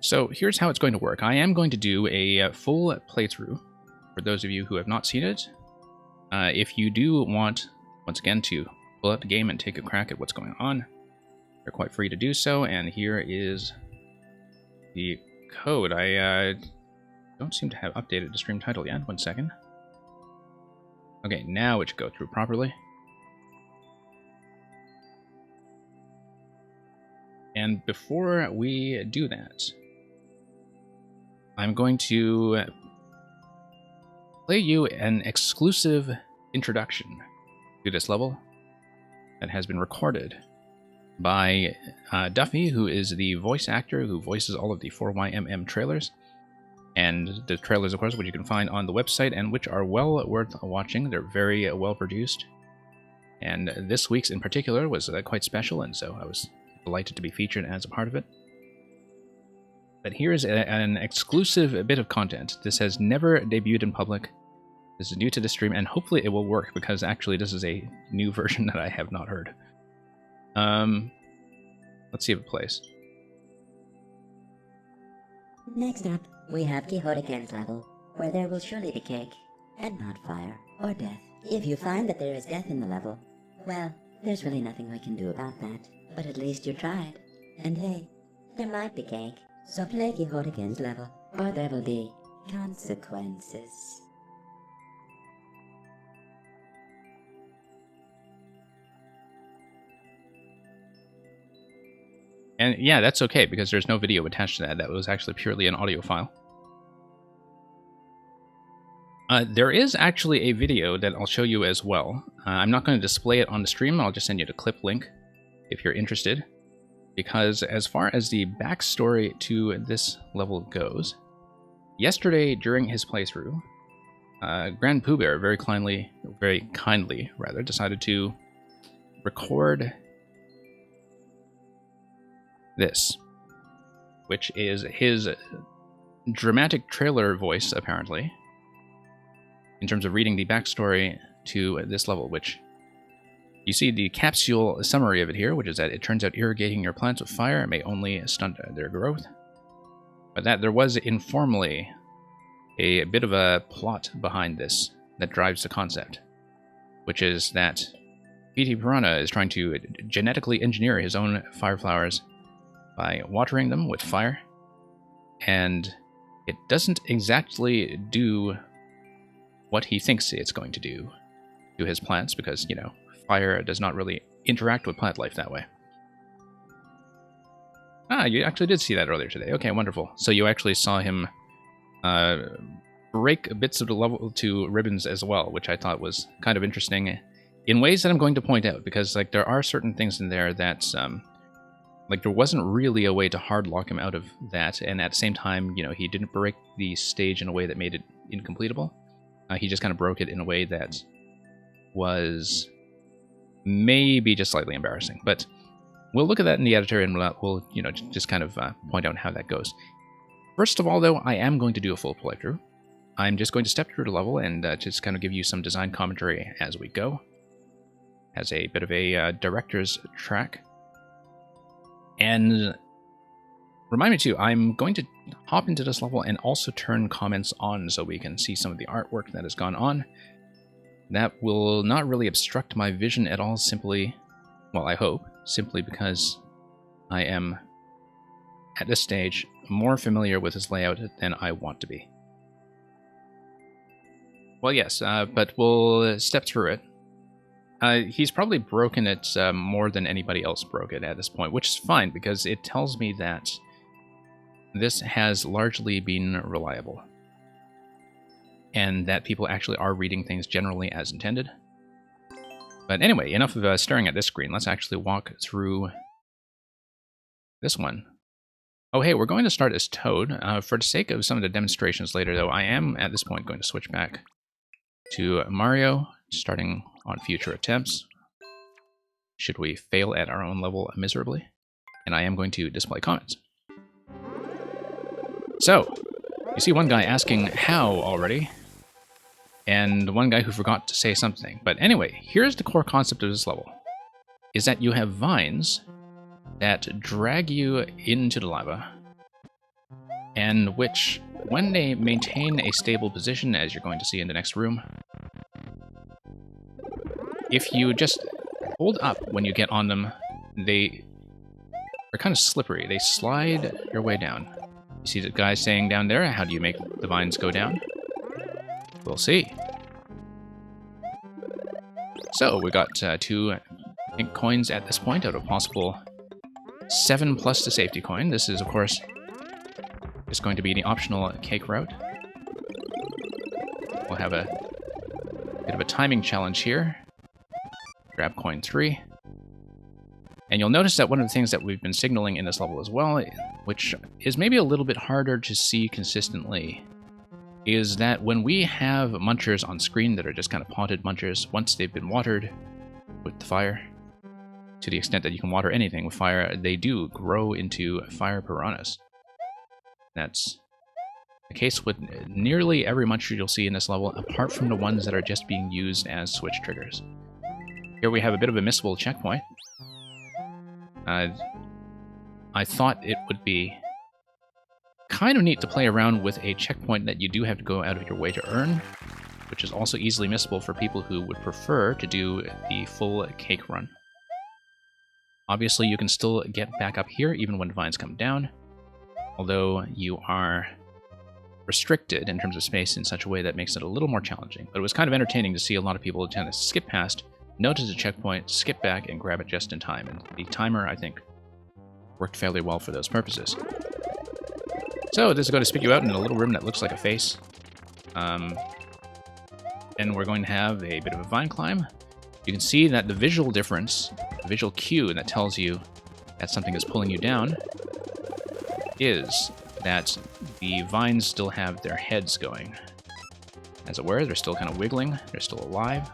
So here's how it's going to work. I am going to do a full playthrough for those of you who have not seen it. If you do want, once again, to pull up the game and take a crack at what's going on, you're quite free to do so. And here is the code. I don't seem to have updated the stream title yet. 1 second. Okay, now it should go through properly. And before we do that, I'm going to play you an exclusive introduction to this level that has been recorded by Duffy, who is the voice actor who voices all of the 4YMM trailers. And the trailers, of course, which you can find on the website and which are well worth watching. They're very well produced. And this week's in particular was quite special, and so I was delighted to be featured as a part of it. But here's an exclusive bit of content. This has never debuted in public. This is new to the stream, and hopefully it will work, because actually this is a new version that I have not heard. Let's see if it plays. Next up, we have QuixoticN's level, where there will surely be cake, and not fire or death. If you find that there is death in the level, well, there's really nothing we can do about that. But at least you tried. And hey, there might be cake. So play QuixoticN's level, or there will be consequences. And yeah, that's okay, because there's no video attached to that. That was actually purely an audio file. There is actually a video that I'll show you as well. I'm not going to display it on the stream. I'll just send you the clip link if you're interested. Because as far as the backstory to this level goes, yesterday during his playthrough, Grand Pooh Bear very kindly decided to record this, which is his dramatic trailer voice, apparently, in terms of reading the backstory to this level, which you see the capsule summary of it here, which is that it turns out irrigating your plants with fire may only stunt their growth, but that there was informally a bit of a plot behind this that drives the concept, which is that Petey Piranha is trying to genetically engineer his own fire flowers by watering them with fire, and it doesn't exactly do what he thinks it's going to do to his plants, because, you know, fire does not really interact with plant life that way. Ah, you actually did see that earlier today. Okay, wonderful. So you actually saw him break bits of the level to ribbons as well, which I thought was kind of interesting in ways that I'm going to point out, because like there are certain things in there that like there wasn't really a way to hard lock him out of that, and at the same time, you know, he didn't break the stage in a way that made it incompletable. He just kind of broke it in a way that was maybe just slightly embarrassing. But we'll look at that in the editor, and we'll you know, just kind of point out how that goes. First of all, though, I am going to do a full playthrough. I'm just going to step through the level and just kind of give you some design commentary as we go, as a bit of a director's track. And remind me too, I'm going to hop into this level and also turn comments on so we can see some of the artwork that has gone on. That will not really obstruct my vision at all, simply, well, I hope, simply because I am, at this stage, more familiar with this layout than I want to be. Well, yes, but we'll step through it. He's probably broken it more than anybody else broke it at this point, which is fine, because it tells me that this has largely been reliable, and that people actually are reading things generally as intended. But anyway, enough of staring at this screen. Let's actually walk through this one. Oh hey, we're going to start as Toad. For the sake of some of the demonstrations later, though, I am at this point going to switch back to Mario, starting on future attempts, should we fail at our own level miserably. And I am going to display comments. So, you see one guy asking how already, and one guy who forgot to say something. But anyway, here's the core concept of this level, is that you have vines that drag you into the lava, and which, when they maintain a stable position, as you're going to see in the next room, if you just hold up when you get on them, they are kind of slippery. They slide your way down. You see the guy saying down there, how do you make the vines go down? We'll see. So we got 2 pink coins at this point out of possible 7 plus the safety coin. This is, of course, just going to be the optional cake route. We'll have a bit of a timing challenge here. Grab coin 3. And you'll notice that one of the things that we've been signaling in this level as well, which is maybe a little bit harder to see consistently, is that when we have munchers on screen that are just kind of potted munchers, once they've been watered with the fire, to the extent that you can water anything with fire, they do grow into fire piranhas. That's the case with nearly every muncher you'll see in this level, apart from the ones that are just being used as switch triggers. Here we have a bit of a missable checkpoint. I thought it would be kind of neat to play around with a checkpoint that you do have to go out of your way to earn, which is also easily missable for people who would prefer to do the full cake run. Obviously, you can still get back up here even when vines come down, although you are restricted in terms of space in such a way that makes it a little more challenging. But it was kind of entertaining to see a lot of people tend to skip past, notice a checkpoint, skip back, and grab it just in time. And the timer, I think, worked fairly well for those purposes. So this is going to spit you out in a little room that looks like a face. And we're going to have a bit of a vine climb. You can see that the visual difference, the visual cue that tells you that something is pulling you down, is that the vines still have their heads going. As it were, they're still kind of wiggling, they're still alive.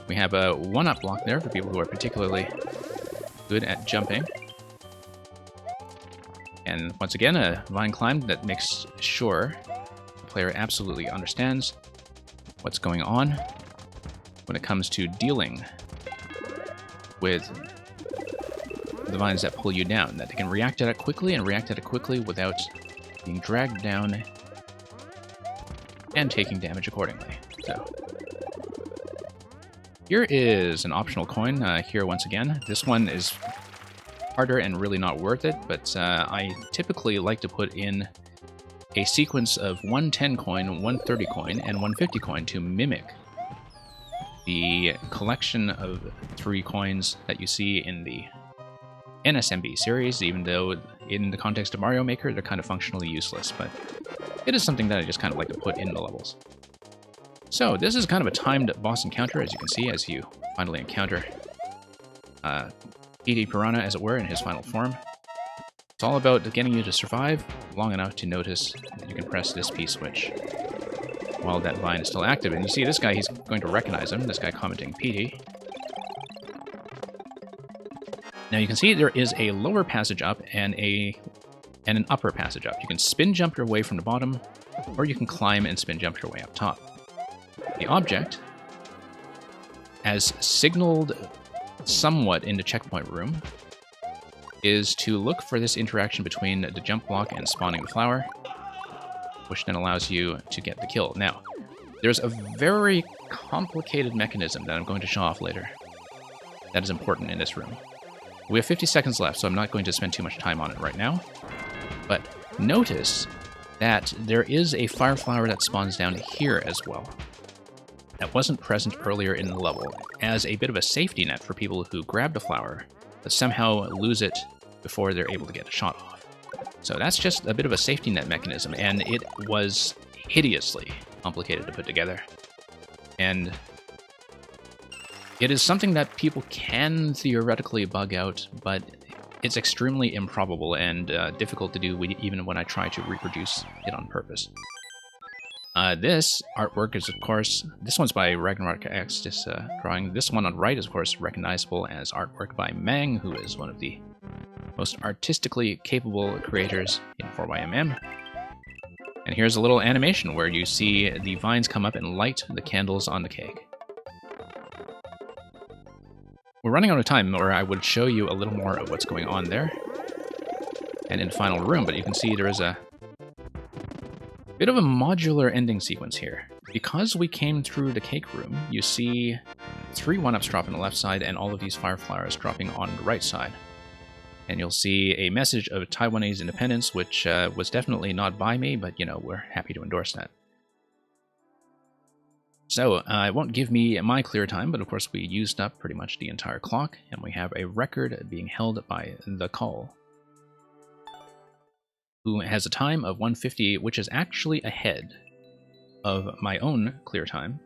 We have a 1-up block there for people who are particularly good at jumping. And once again, a vine climb that makes sure the player absolutely understands what's going on when it comes to dealing with the vines that pull you down, that they can react at it quickly and react at it quickly without being dragged down and taking damage accordingly. So here is an optional coin here once again. This one is harder and really not worth it, but I typically like to put in a sequence of 1 10 coin, 1 30 coin, and 1 50 coin to mimic the collection of 3 coins that you see in the NSMB series, even though in the context of Mario Maker they're kind of functionally useless, but it is something that I just kind of like to put in the levels. So this is kind of a timed boss encounter, as you can see, as you finally encounter Petey Piranha, as it were, in his final form. It's all about getting you to survive long enough to notice that you can press this P-switch while that vine is still active. And you see this guy, he's going to recognize him, this guy commenting Petey. Now you can see there is a lower passage up and an upper passage up. You can spin jump your way from the bottom, or you can climb and spin jump your way up top. The object, as signaled somewhat in the checkpoint room, is to look for this interaction between the jump block and spawning the flower, which then allows you to get the kill. Now, there's a very complicated mechanism that I'm going to show off later that is important in this room. We have 50 seconds left, so I'm not going to spend too much time on it right now, but notice that there is a fire flower that spawns down here as well. That wasn't present earlier in the level, as a bit of a safety net for people who grab the flower, but somehow lose it before they're able to get a shot off. So that's just a bit of a safety net mechanism, and it was hideously complicated to put together. And it is something that people can theoretically bug out, but it's extremely improbable and difficult to do even when I try to reproduce it on purpose. This artwork is, of course, this one's by Ragnarok X, this drawing. This one on the right is, of course, recognizable as artwork by Mang, who is one of the most artistically capable creators in 4YMM. And here's a little animation where you see the vines come up and light the candles on the cake. We're running out of time, or I would show you a little more of what's going on there. And in the final room, but you can see there is a bit of a modular ending sequence here. Because we came through the cake room, you see 3 1-ups drop on the left side and all of these fire flowers dropping on the right side. And you'll see a message of Taiwanese independence, which was definitely not by me, but, you know, we're happy to endorse that. So, it won't give me my clear time, but of course we used up pretty much the entire clock, and we have a record being held by The Call, who has a time of 1:50, which is actually ahead of my own clear time,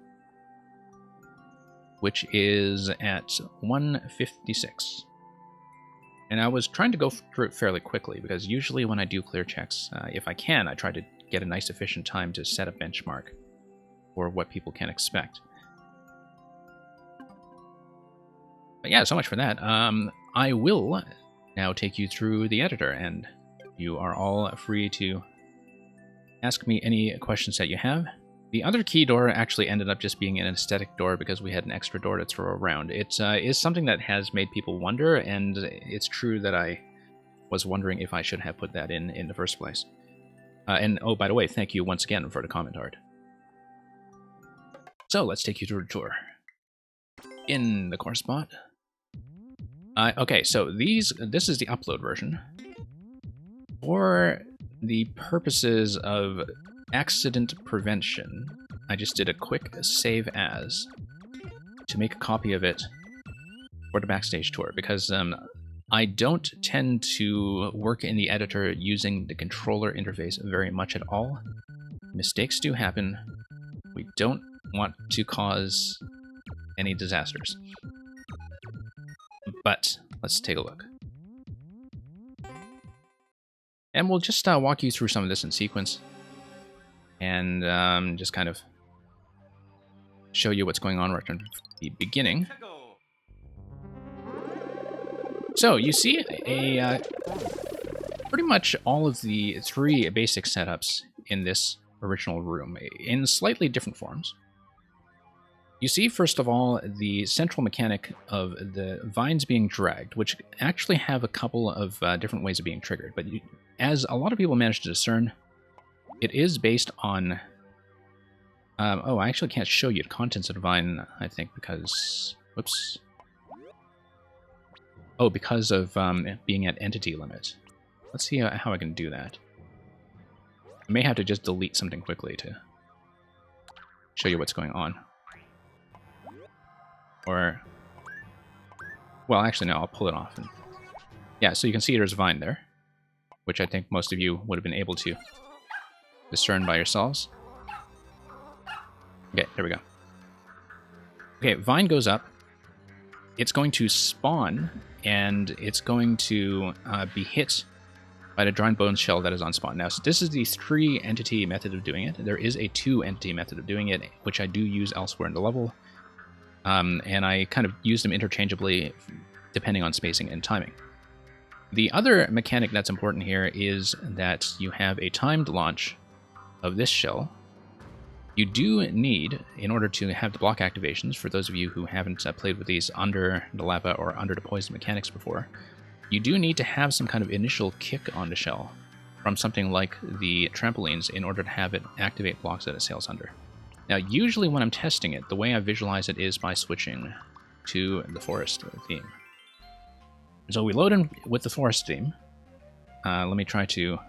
which is at 1:56. And I was trying to go through it fairly quickly, because usually when I do clear checks, if I can, I try to get a nice efficient time to set a benchmark for what people can expect. But yeah, so much for that. I will now take you through the editor, and you are all free to ask me any questions that you have. The other key door actually ended up just being an aesthetic door because we had an extra door to throw around. It is something that has made people wonder, and it's true that I was wondering if I should have put that in the first place. And oh, by the way, thank you once again for the comment art. So let's take you through the tour. In the core spot. Okay, so this is the upload version. For the purposes of accident prevention, I just did a quick save as to make a copy of it for the Backstage tour, because I don't tend to work in the editor using the controller interface very much at all. Mistakes do happen. We don't want to cause any disasters. But let's take a look. And we'll just walk you through some of this in sequence, and just kind of show you what's going on right from the beginning. So you see pretty much all of the 3 basic setups in this original room in slightly different forms. You see, first of all, the central mechanic of the vines being dragged, which actually have a couple of different ways of being triggered. But as a lot of people managed to discern, it is based on... oh, I actually can't show you the contents of the vine, I think, because... Whoops. Oh, because of being at entity limit. Let's see how I can do that. I may have to just delete something quickly to show you what's going on. Or, well, actually, no, I'll pull it off. And, yeah, so you can see there's a vine there, which I think most of you would have been able to discern by yourselves. Okay, there we go. Okay, vine goes up. It's going to spawn, and it's going to be hit by the dry bone shell that is on spawn. Now, so this is the 3-entity method of doing it. There is a 2-entity method of doing it, which I do use elsewhere in the level. And I kind of use them interchangeably depending on spacing and timing. The other mechanic that's important here is that you have a timed launch of this shell. You do need, in order to have the block activations, for those of you who haven't played with these under the lava or under the poison mechanics before, you do need to have some kind of initial kick on the shell from something like the trampolines in order to have it activate blocks that it sails under. Now, usually when I'm testing it, the way I visualize it is by switching to the forest theme. So we load in with the forest theme. Let me try to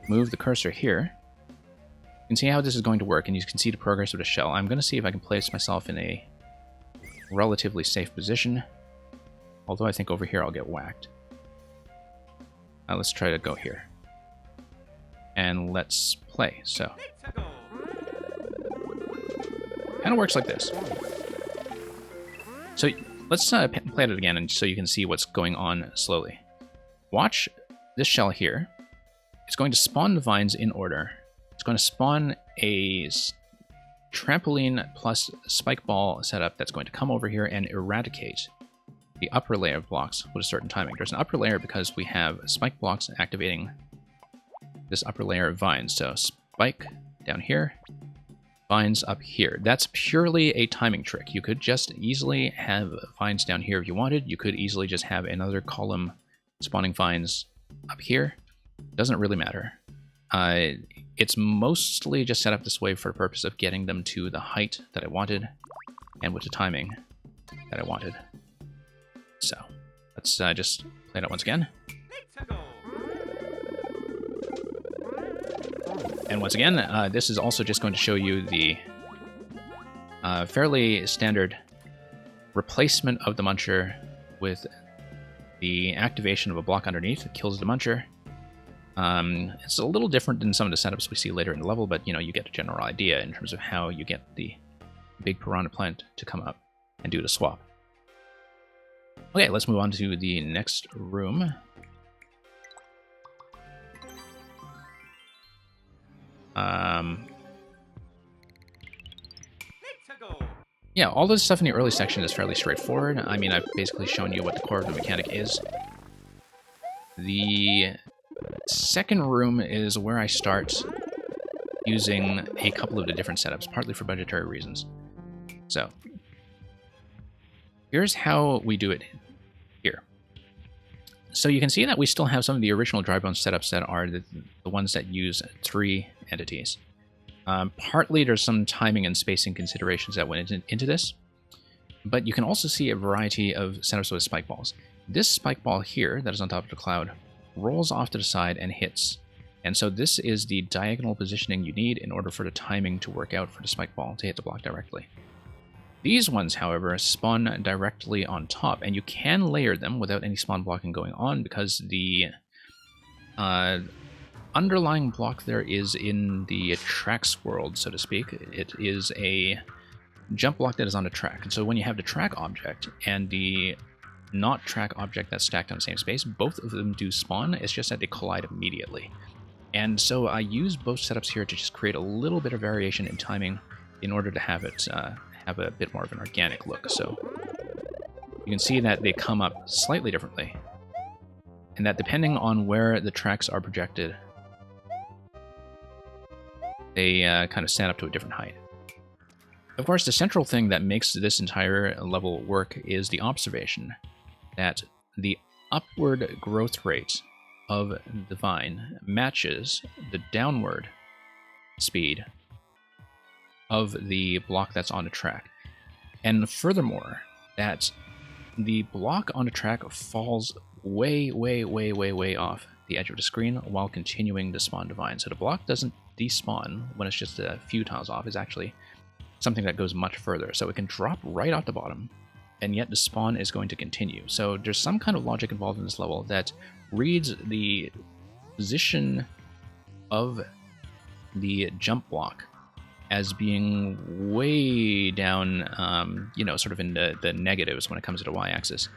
move the cursor here. You can see how this is going to work, and you can see the progress of the shell. I'm going to see if I can place myself in a relatively safe position, although I think over here I'll get whacked. Let's try to go here. And let's play, so... kind of works like this. So let's play it again, and so you can see what's going on slowly. Watch this shell here. It's going to spawn the vines in order. It's going to spawn a trampoline plus spike ball setup that's going to come over here and eradicate the upper layer of blocks with a certain timing. There's an upper layer because we have spike blocks activating this upper layer of vines. So spike down here, vines up here. That's purely a timing trick. You could just easily have vines down here if you wanted. You could easily just have another column spawning vines up here. Doesn't really matter. It's mostly just set up this way for the purpose of getting them to the height that I wanted and with the timing that I wanted. So let's just play it out once again. And once again, this is also just going to show you the fairly standard replacement of the Muncher with the activation of a block underneath that kills the Muncher. It's a little different than some of the setups we see later in the level, but you get a general idea in terms of how you get the big piranha plant to come up and do the swap. Okay, let's move on to the next room. Yeah, all this stuff in the early section is fairly straightforward. I mean, I've basically shown you what the core of the mechanic is. The second room is where I start using a couple of the different setups, partly for budgetary reasons. So, here's how we do it here. So you can see that we still have some of the original Drybone setups that are the ones that use 3 entities. Partly there's some timing and spacing considerations that went into this, but you can also see a variety of setups with spike balls. This spike ball here that is on top of the cloud rolls off to the side and hits. And so this is the diagonal positioning you need in order for the timing to work out for the spike ball to hit the block directly. These ones, however, spawn directly on top, and you can layer them without any spawn blocking going on because the underlying block there is in the tracks world, so to speak. It is a jump block that is on a track. And so when you have the track object and the not track object that's stacked on the same space, both of them do spawn. It's just that they collide immediately. And so I use both setups here to just create a little bit of variation in timing in order to have it have a bit more of an organic look. So you can see that they come up slightly differently, and that depending on where the tracks are projected, they kind of stand up to a different height. Of course, the central thing that makes this entire level work is the observation that the upward growth rate of the vine matches the downward speed of the block that's on the track. And furthermore, that the block on the track falls way off the edge of the screen while continuing to spawn the vine. So the block doesn't despawn when it's just a few tiles off. It's actually something that goes much further. So it can drop right off the bottom, and yet the spawn is going to continue. So there's some kind of logic involved in this level that reads the position of the jump block as being way down, sort of in the negatives when it comes to the y-axis.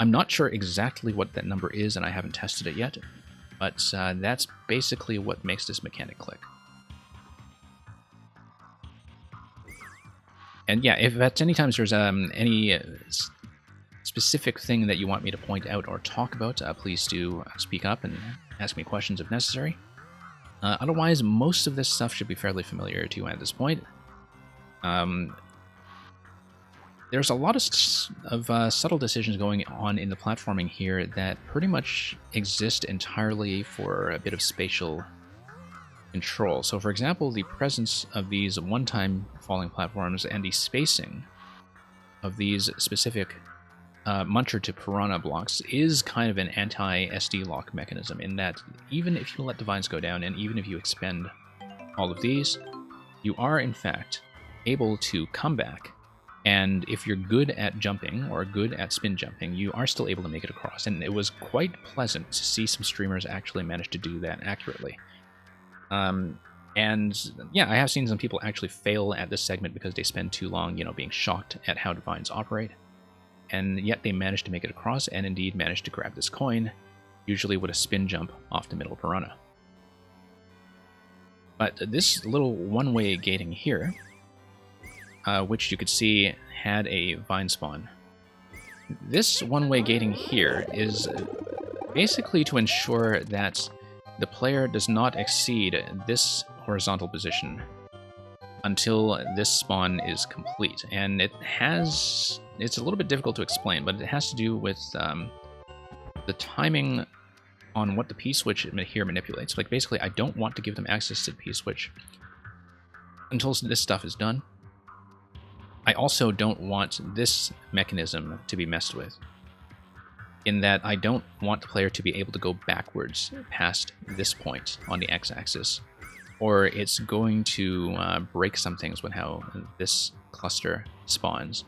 I'm not sure exactly what that number is, and I haven't tested it yet, but that's basically what makes this mechanic click. And yeah, if at any times there's any specific thing that you want me to point out or talk about, please do speak up and ask me questions if necessary. Otherwise, most of this stuff should be fairly familiar to you at this point. There's a lot of subtle decisions going on in the platforming here that pretty much exist entirely for a bit of spatial control. So for example, the presence of these one-time falling platforms and the spacing of these specific Muncher to Piranha blocks is kind of an anti-SD lock mechanism, in that even if you let the vines go down and even if you expend all of these, you are in fact able to come back, and if you're good at jumping or good at spin jumping, you are still able to make it across. And it was quite pleasant to see some streamers actually manage to do that accurately. And yeah, I have seen some people actually fail at this segment because they spend too long, being shocked at how the vines operate. And yet they managed to make it across, and indeed managed to grab this coin, usually with a spin jump off the middle piranha. But this little one-way gating here, which you could see had a vine spawn. This one-way gating here is basically to ensure that the player does not exceed this horizontal position until this spawn is complete. And it's a little bit difficult to explain, but it has to do with the timing on what the P-switch here manipulates. Like, basically, I don't want to give them access to the P-switch until this stuff is done. I also don't want this mechanism to be messed with, in that I don't want the player to be able to go backwards past this point on the x-axis, or it's going to break some things with how this cluster spawns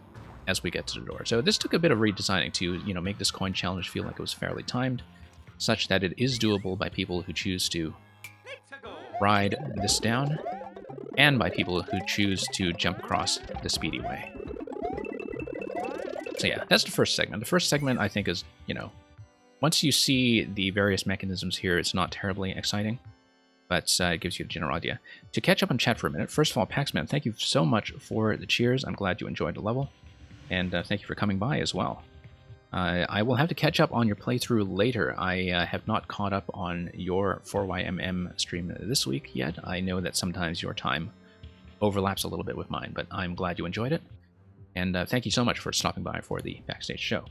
as we get to the door. So this took a bit of redesigning to, you know, make this coin challenge feel like it was fairly timed, such that it is doable by people who choose to ride this down, and by people who choose to jump across the speedy way. So yeah, that's the first segment. The first segment, I think, is, you know, once you see the various mechanisms here, it's not terribly exciting, but it gives you a general idea. To catch up on chat for a minute, first of all, Paxman, thank you so much for the cheers. I'm glad you enjoyed the level, and thank you for coming by as well. I will have to catch up on your playthrough later. I have not caught up on your 4YMM stream this week yet. I know that sometimes your time overlaps a little bit with mine, but I'm glad you enjoyed it. And thank you so much for stopping by for the Backstage show.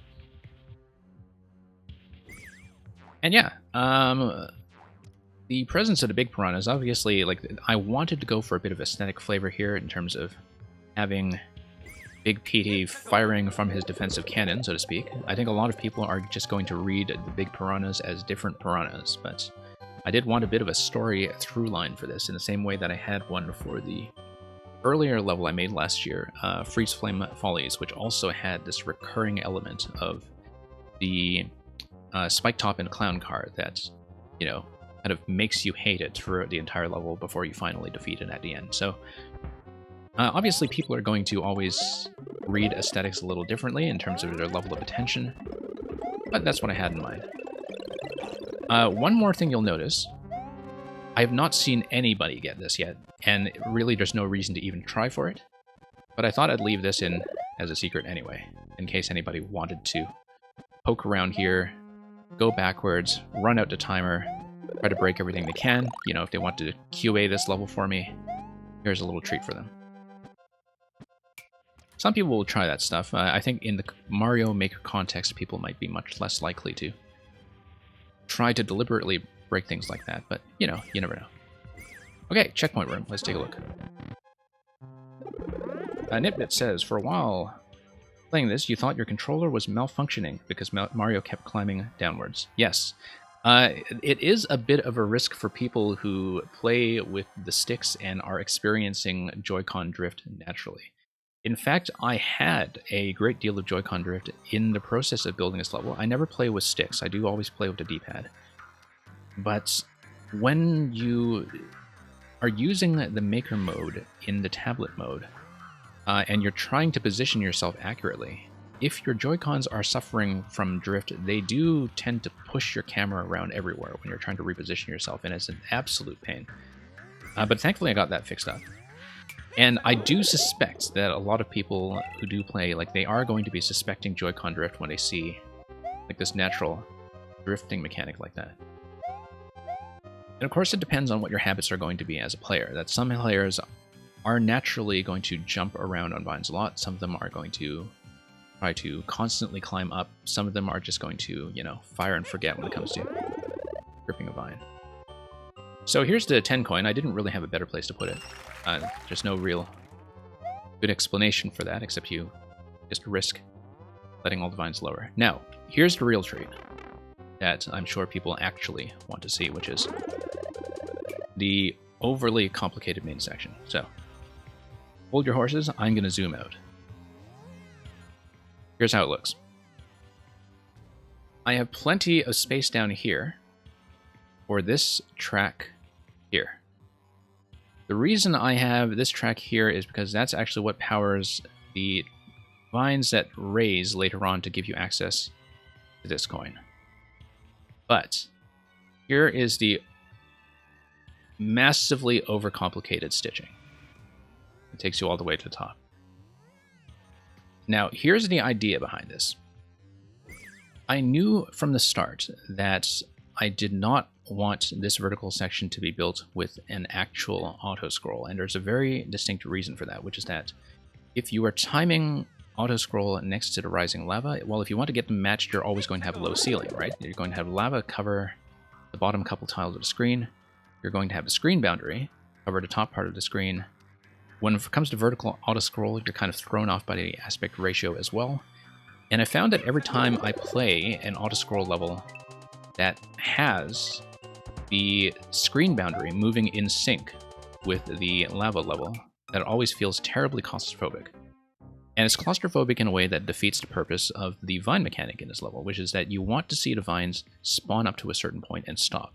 And yeah, the presence of the big piranhas, obviously, like, I wanted to go for a bit of aesthetic flavor here in terms of having Big Petey firing from his defensive cannon, so to speak. I think a lot of people are just going to read the big piranhas as different piranhas, but I did want a bit of a story through line for this, in the same way that I had one for the earlier level I made last year, Freeze Flame Follies, which also had this recurring element of the Spike Top and Clown car that, you know, kind of makes you hate it throughout the entire level before you finally defeat it at the end. So obviously, people are going to always read aesthetics a little differently in terms of their level of attention, but that's what I had in mind. One more thing you'll notice, I have not seen anybody get this yet, and really there's no reason to even try for it, but I thought I'd leave this in as a secret anyway, in case anybody wanted to poke around here, go backwards, run out the timer, try to break everything they can. You know, if they want to QA this level for me, here's a little treat for them. Some people will try that stuff. I think in the Mario Maker context, people might be much less likely to try to deliberately break things like that, but, you know, you never know. Okay, checkpoint room. Let's take a look. Nipbit says, for a while playing this, you thought your controller was malfunctioning because Mario kept climbing downwards. Yes. It is a bit of a risk for people who play with the sticks and are experiencing Joy-Con drift naturally. In fact, I had a great deal of Joy-Con drift in the process of building this level. I never play with sticks. I do always play with the D-pad. But when you are using the Maker mode in the tablet mode, and you're trying to position yourself accurately, if your Joy-Cons are suffering from drift, they do tend to push your camera around everywhere when you're trying to reposition yourself, and it's an absolute pain. But thankfully I got that fixed up. And I do suspect that a lot of people who do play, like, they are going to be suspecting Joy-Con drift when they see, like, this natural drifting mechanic like that. And of course it depends on what your habits are going to be as a player. That some players are naturally going to jump around on vines a lot. Some of them are going to try to constantly climb up. Some of them are just going to, you know, fire and forget when it comes to gripping a vine. So here's the 10 coin. I didn't really have a better place to put it. There's no real good explanation for that, except you just risk letting all the vines lower. Now, here's the real treat that I'm sure people actually want to see, which is the overly complicated main section. So, hold your horses, I'm going to zoom out. Here's how it looks. I have plenty of space down here for this track here. The reason I have this track here is because that's actually what powers the vines that raise later on to give you access to this coin. But here is the massively overcomplicated stitching. It takes you all the way to the top. Now, here's the idea behind this. I knew from the start that I did not want this vertical section to be built with an actual auto-scroll, and there's a very distinct reason for that, which is that if you are timing auto-scroll next to the rising lava, well, if you want to get them matched, you're always going to have a low ceiling, right? You're going to have lava cover the bottom couple tiles of the screen. You're going to have the screen boundary cover the top part of the screen. When it comes to vertical auto-scroll, you're kind of thrown off by the aspect ratio as well. And I found that every time I play an auto-scroll level that has the screen boundary moving in sync with the lava level, that it always feels terribly claustrophobic. And it's claustrophobic in a way that defeats the purpose of the vine mechanic in this level, which is that you want to see the vines spawn up to a certain point and stop.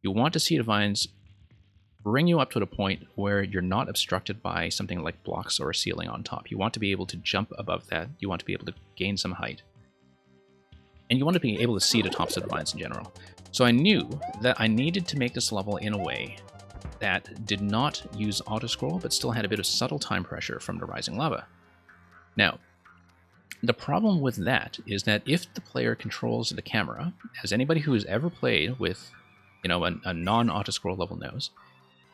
You want to see the vines bring you up to the point where you're not obstructed by something like blocks or a ceiling on top. You want to be able to jump above that. You want to be able to gain some height. And you want to be able to see the tops of the vines in general. So I knew that I needed to make this level in a way that did not use auto-scroll, but still had a bit of subtle time pressure from the rising lava. Now, the problem with that is that if the player controls the camera, as anybody who has ever played with, a non-auto-scroll level knows,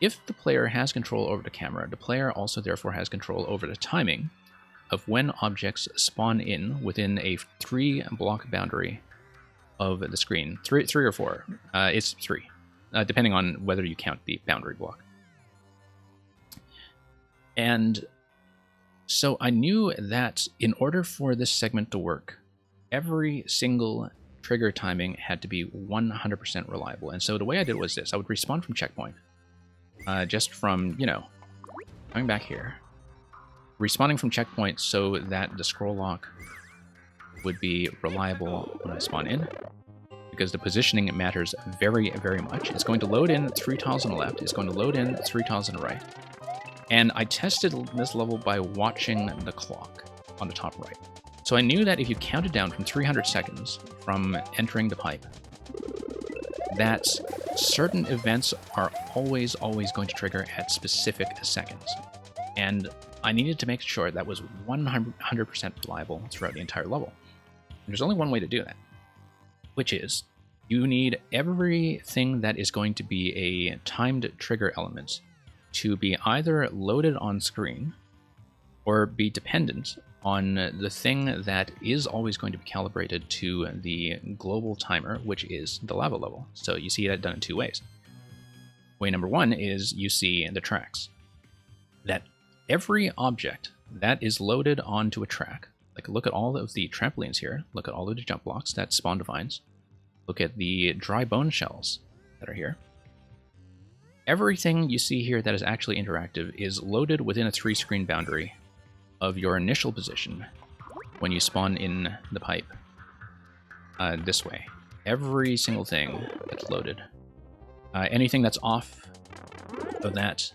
if the player has control over the camera, the player also therefore has control over the timing of when objects spawn in within a 3-block boundary of the screen. Three or four. It's 3, depending on whether you count the boundary block. And so I knew that in order for this segment to work, every single trigger timing had to be 100% reliable. And so the way I did it was this. I would respawn from checkpoint. Just from, coming back here. Respawning from checkpoint so that the scroll lock would be reliable when I spawn in, because the positioning matters very, very much. It's going to load in 3 tiles on the left, it's going to load in 3 tiles on the right. And I tested this level by watching the clock on the top right. So I knew that if you counted down from 300 seconds from entering the pipe, that certain events are always going to trigger at specific seconds. And I needed to make sure that was 100% reliable throughout the entire level. And there's only one way to do that, which is you need everything that is going to be a timed trigger element to be either loaded on screen or be dependent on the thing that is always going to be calibrated to the global timer, which is the lava level. So you see that done in 2 ways. Way number 1 is you see the tracks. That every object that is loaded onto a track, like look at all of the trampolines here, look at all of the jump blocks that spawn the vines, look at the dry bone shells that are here. Everything you see here that is actually interactive is loaded within a 3-screen boundary of your initial position when you spawn in the pipe this way. Every single thing that's loaded. Anything that's off of that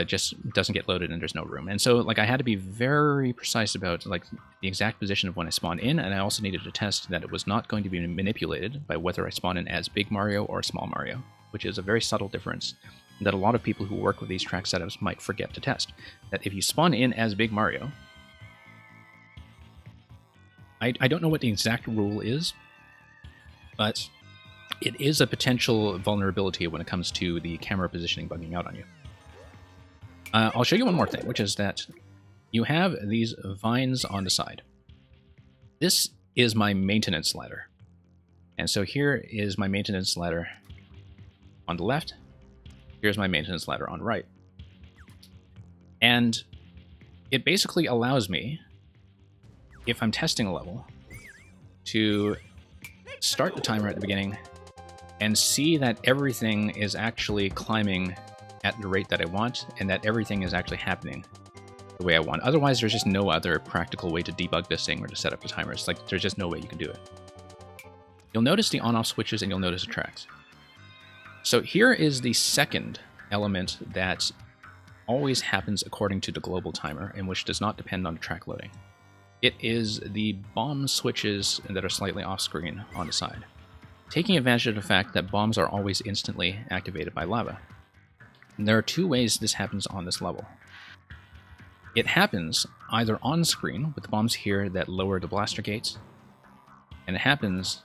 just doesn't get loaded and there's no room. And so I had to be very precise about the exact position of when I spawn in, and I also needed to test that it was not going to be manipulated by whether I spawn in as Big Mario or Small Mario, which is a very subtle difference that a lot of people who work with these track setups might forget to test. That if you spawn in as Big Mario, I don't know what the exact rule is, but it is a potential vulnerability when it comes to the camera positioning bugging out on you. I'll show you one more thing, which is that you have these vines on the side. This is my maintenance ladder. And so here is my maintenance ladder on the left. Here's my maintenance ladder on the right. And it basically allows me, if I'm testing a level, to start the timer at the beginning and see that everything is actually climbing at the rate that I want, and that everything is actually happening the way I want. Otherwise, there's just no other practical way to debug this thing or to set up the timer. It's there's just no way you can do it. You'll notice the on-off switches and you'll notice the tracks. So here is the second element that always happens according to the global timer, and which does not depend on the track loading. It is the bomb switches that are slightly off-screen on the side, taking advantage of the fact that bombs are always instantly activated by lava. And there are 2 ways this happens on this level. It happens either on screen with the bombs here that lower the blaster gates, and it happens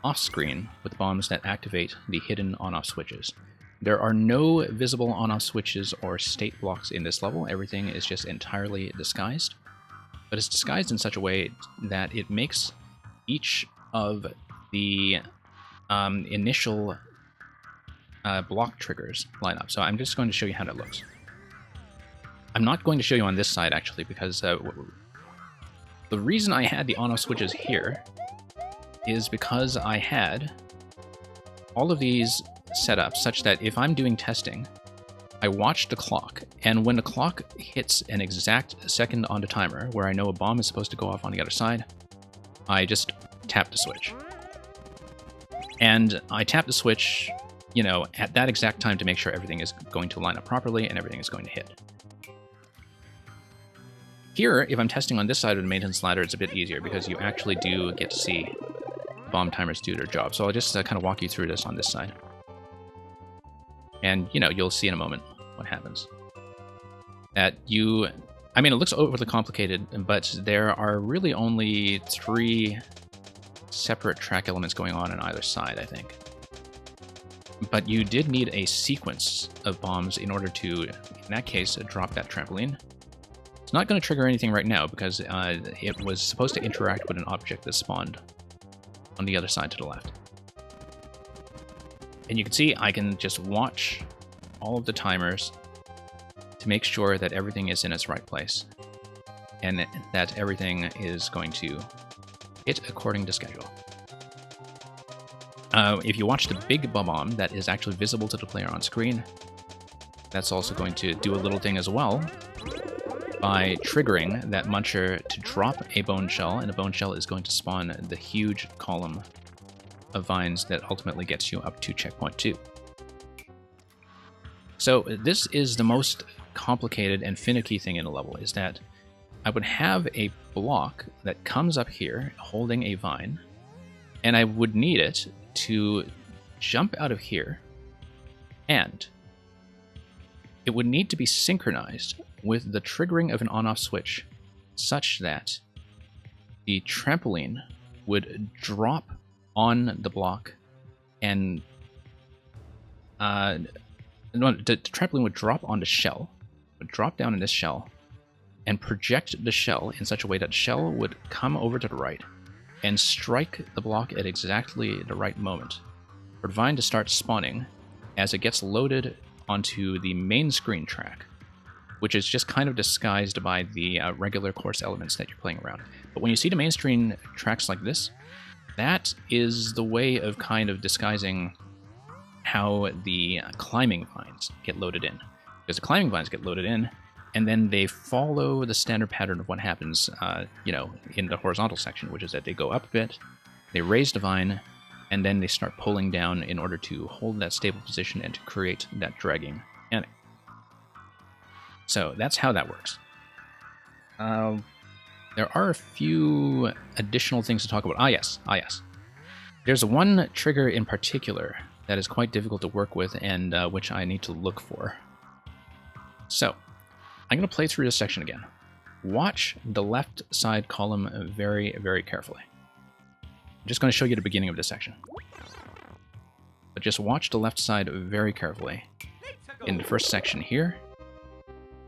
off-screen with bombs that activate the hidden on-off switches. There are no visible on-off switches or state blocks in this level. Everything is just entirely disguised. But it's disguised in such a way that it makes each of the initial block triggers line up. So I'm just going to show you how that looks. I'm not going to show you on this side, actually, because the reason I had the on-off switches here is because I had all of these set up such that if I'm doing testing, I watch the clock, and when the clock hits an exact second on the timer where I know a bomb is supposed to go off on the other side, I just tap the switch. And I tap the switch, you know, at that exact time to make sure everything is going to line up properly and everything is going to hit. Here, if I'm testing on this side of the maintenance ladder, it's a bit easier because you actually do get to see bomb timers do their job. So I'll just kind of walk you through this on this side. And, you know, you'll see in a moment what happens. I mean, it looks overly complicated, but there are really only 3 separate track elements going on either side, I think. But you did need a sequence of bombs in order to, in that case, drop that trampoline. It's not going to trigger anything right now because it was supposed to interact with an object that spawned on the other side to the left. And you can see I can just watch all of the timers to make sure that everything is in its right place and that everything is going to hit according to schedule. If you watch the big bomb that is actually visible to the player on screen, that's also going to do a little thing as well by triggering that muncher to drop a bone shell, and a bone shell is going to spawn the huge column of vines that ultimately gets you up to checkpoint 2. So this is the most complicated and finicky thing in a level, is that I would have a block that comes up here holding a vine, and I would need it to jump out of here, and it would need to be synchronized with the triggering of an on-off switch such that the trampoline would drop on the block and the trampoline would drop on the shell, would drop down in this shell, and project the shell in such a way that the shell would come over to the right and strike the block at exactly the right moment for the vine to start spawning as it gets loaded onto the main screen track, which is just kind of disguised by the regular course elements that you're playing around. But when you see the main screen tracks like this, that is the way of kind of disguising how the climbing vines get loaded in. Because the climbing vines get loaded in, and then they follow the standard pattern of what happens, in the horizontal section, which is that they go up a bit, they raise the vine, and then they start pulling down in order to hold that stable position and to create that dragging mechanic. So that's how that works. There are a few additional things to talk about. Ah, yes. There's one trigger in particular that is quite difficult to work with and which I need to look for. So, I'm going to play through this section again. Watch the left side column very, very carefully. I'm just going to show you the beginning of this section. But just watch the left side very carefully. In the first section here,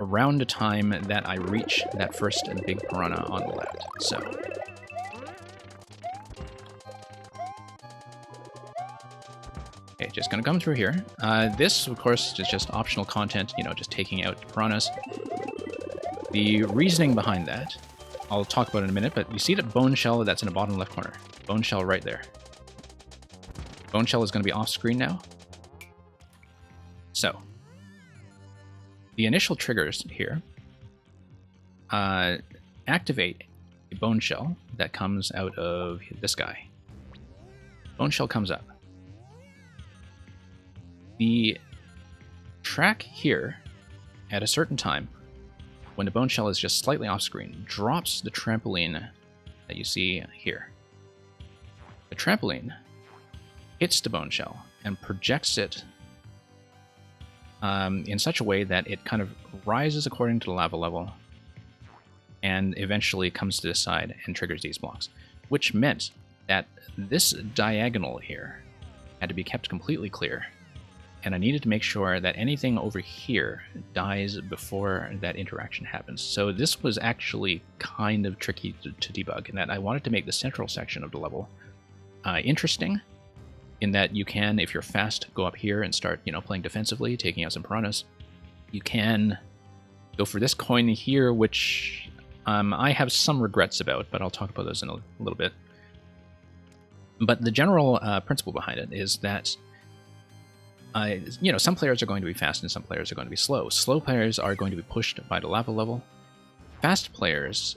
around the time that I reach that first big piranha on the left. So, okay, just gonna come through here. This, of course, is just optional content, just taking out piranhas. The reasoning behind that, I'll talk about in a minute, but you see that bone shell that's in the bottom left corner? Bone shell right there. Bone shell is going to be off screen now. So, the initial triggers here activate a bone shell that comes out of this guy. Bone shell comes up. The track here, at a certain time, when the bone shell is just slightly off screen, drops the trampoline that you see here. The trampoline hits the bone shell and projects it in such a way that it kind of rises according to the lava level and eventually comes to this side and triggers these blocks. Which meant that this diagonal here had to be kept completely clear, and I needed to make sure that anything over here dies before that interaction happens. So this was actually kind of tricky to debug, in that I wanted to make the central section of the level interesting, in that you can, if you're fast, go up here and start, playing defensively, taking out some piranhas. You can go for this coin here, which I have some regrets about, but I'll talk about those in a little bit. But the general principle behind it is that, some players are going to be fast and some players are going to be slow. Slow players are going to be pushed by the lava level. Fast players,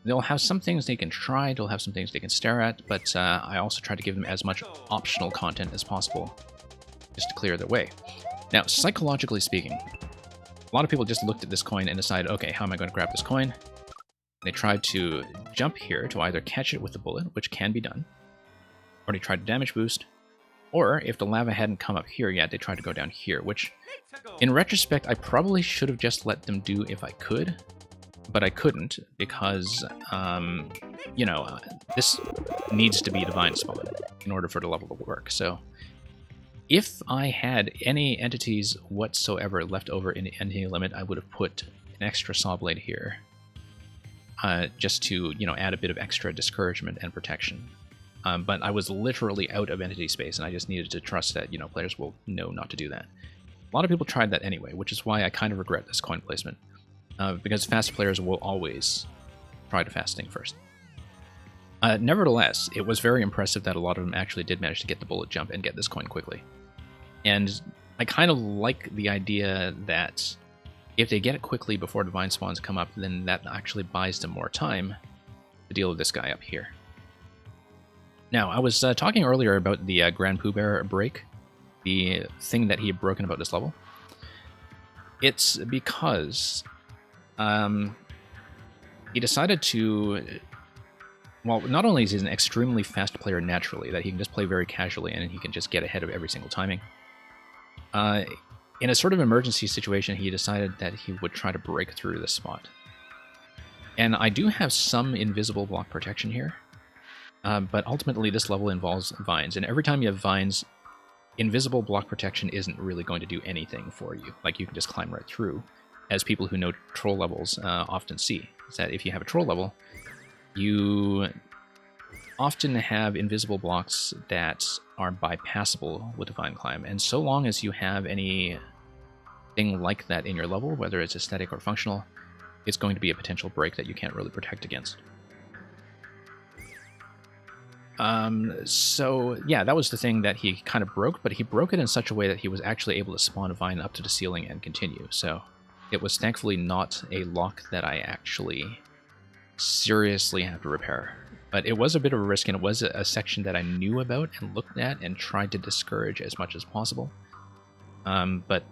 they'll have some things they can try, they'll have some things they can stare at, but I also try to give them as much optional content as possible, just to clear their way. Now, psychologically speaking, a lot of people just looked at this coin and decided, okay, how am I going to grab this coin? They tried to jump here to either catch it with the bullet, which can be done, or they tried to damage boost, or if the lava hadn't come up here yet, they tried to go down here, which, in retrospect, I probably should have just let them do if I could, but I couldn't, because, this needs to be Divine Spawn in order for the level to work. So if I had any entities whatsoever left over in the entity limit, I would have put an extra saw blade here, just to, add a bit of extra discouragement and protection. But I was literally out of entity space, and I just needed to trust that, players will know not to do that. A lot of people tried that anyway, which is why I kind of regret this coin placement, because fast players will always try to fast thing first. Nevertheless, it was very impressive that a lot of them actually did manage to get the bullet jump and get this coin quickly. And I kind of like the idea that if they get it quickly before Divine Spawns come up, then that actually buys them more time to deal with this guy up here. Now, I was talking earlier about the Grand Pooh Bear break, the thing that he had broken about this level. It's because he decided to... Well, not only is he an extremely fast player naturally, that he can just play very casually and he can just get ahead of every single timing, in a sort of emergency situation, he decided that he would try to break through this spot. And I do have some invisible block protection here, but ultimately this level involves vines, and every time you have vines, invisible block protection isn't really going to do anything for you. Like, you can just climb right through, as people who know troll levels often see. Is that if you have a troll level, you often have invisible blocks that are bypassable with Divine Climb, and so long as you have anything like that in your level, whether it's aesthetic or functional, it's going to be a potential break that you can't really protect against. So yeah, that was the thing that he kind of broke, but he broke it in such a way that he was actually able to spawn a vine up to the ceiling and continue, so it was thankfully not a lock that I actually seriously have to repair. But it was a bit of a risk, and it was a section that I knew about and looked at and tried to discourage as much as possible. But,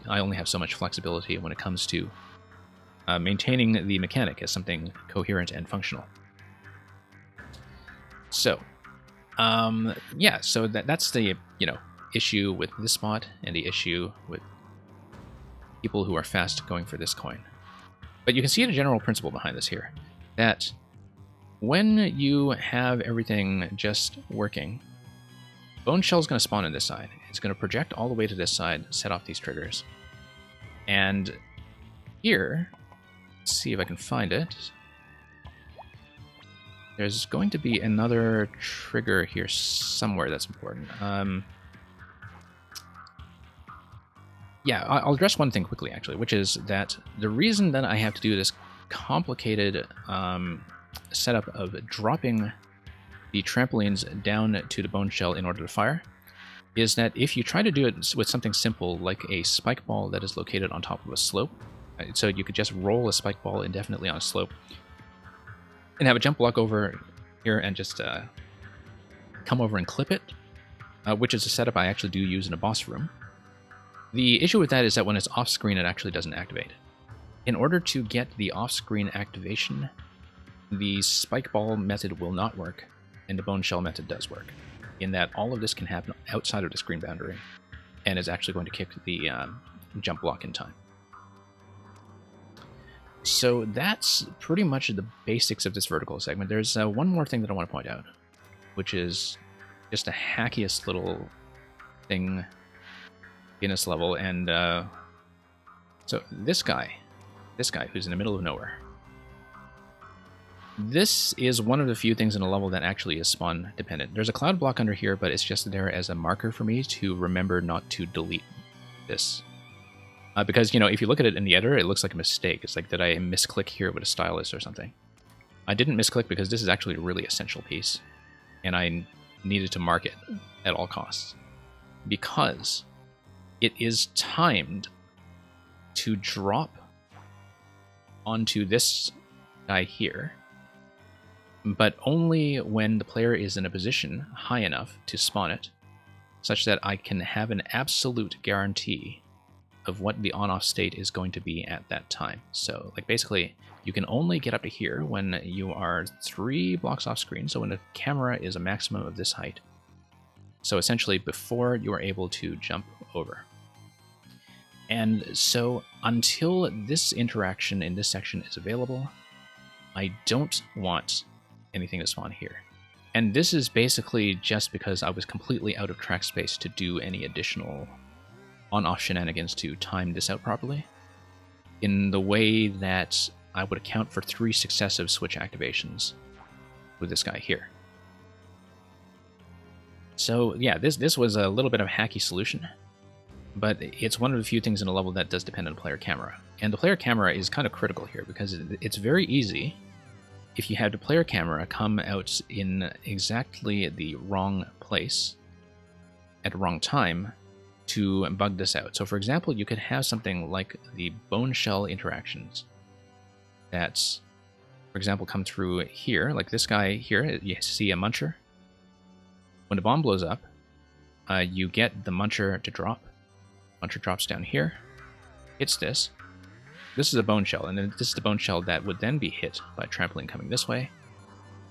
I only have so much flexibility when it comes to maintaining the mechanic as something coherent and functional. So, yeah, so that's the, issue with this spot and the issue with people who are fast going for this coin. But you can see the general principle behind this here, that when you have everything just working, Bone Shell is going to spawn on this side. It's going to project all the way to this side, set off these triggers. And here, let's see if I can find it. There's going to be another trigger here somewhere that's important. Yeah, I'll address one thing quickly, actually, which is that the reason that I have to do this complicated setup of dropping the trampolines down to the bone shell in order to fire is that if you try to do it with something simple like a spike ball that is located on top of a slope, so you could just roll a spike ball indefinitely on a slope and have a jump block over here and just come over and clip it, which is a setup I actually do use in a boss room. The issue with that is that when it's off-screen, it actually doesn't activate. In order to get the off-screen activation, the spike ball method will not work, and the bone shell method does work, in that all of this can happen outside of the screen boundary, and is actually going to kick the jump block in time. So that's pretty much the basics of this vertical segment. There's one more thing that I want to point out, which is just the hackiest little thing in this level. And so this guy who's in the middle of nowhere, this is one of the few things in a level that actually is spawn dependent. There's a cloud block under here, but it's just there as a marker for me to remember not to delete this. Because, you know, if you look at it in the editor, it looks like a mistake. It's like, did I misclick here with a stylus or something? I didn't misclick because this is actually a really essential piece, and I needed to mark it at all costs. Because it is timed to drop onto this guy here, but only when the player is in a position high enough to spawn it, such that I can have an absolute guarantee of what the on-off state is going to be at that time. So, like, basically, you can only get up to here when you are 3 blocks off screen, so when the camera is a maximum of this height. So essentially, before you are able to jump over. And so, until this interaction in this section is available, I don't want anything to spawn here. And this is basically just because I was completely out of track space to do any additional on-off shenanigans to time this out properly, in the way that I would account for 3 successive switch activations with this guy here. So yeah, this was a little bit of a hacky solution, but it's one of the few things in a level that does depend on the player camera. And the player camera is kind of critical here, because it's very easy, if you have the player camera come out in exactly the wrong place at the wrong time, to bug this out. So for example, you could have something like the bone shell interactions that, for example, come through here, like this guy here. You see a muncher. When the bomb blows up, you get the muncher to drop. Muncher drops down here, hits this. This is a bone shell, and then this is the bone shell that would then be hit by trampoline coming this way.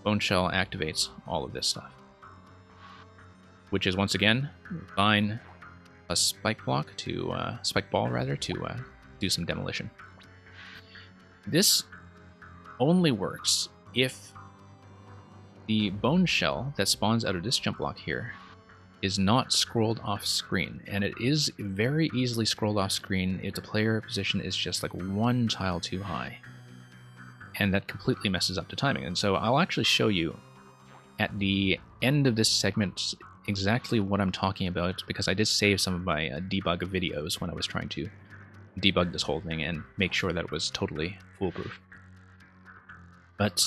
Bone shell activates all of this stuff, which is once again Vine a spike block to spike ball rather to do some demolition. This only works if the bone shell that spawns out of this jump block here is not scrolled off screen, and it is very easily scrolled off screen if the player position is just like 1 tile too high, and that completely messes up the timing. And so I'll actually show you at the end of this segment exactly what I'm talking about, because I did save some of my debug videos when I was trying to debug this whole thing and make sure that it was totally foolproof. But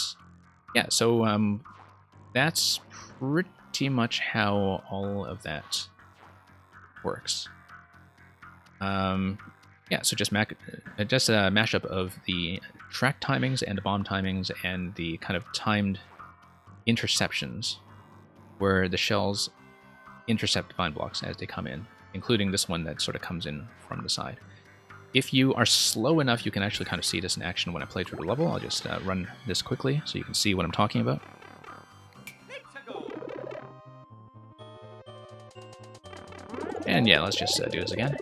yeah, so that's pretty much how all of that works. Yeah, so just a mashup of the track timings and the bomb timings and the kind of timed interceptions where the shells intercept vine blocks as they come in, including this one that sort of comes in from the side. If you are slow enough, you can actually kind of see this in action when I play through the level. I'll just run this quickly so you can see what I'm talking about. And yeah, let's just do this again.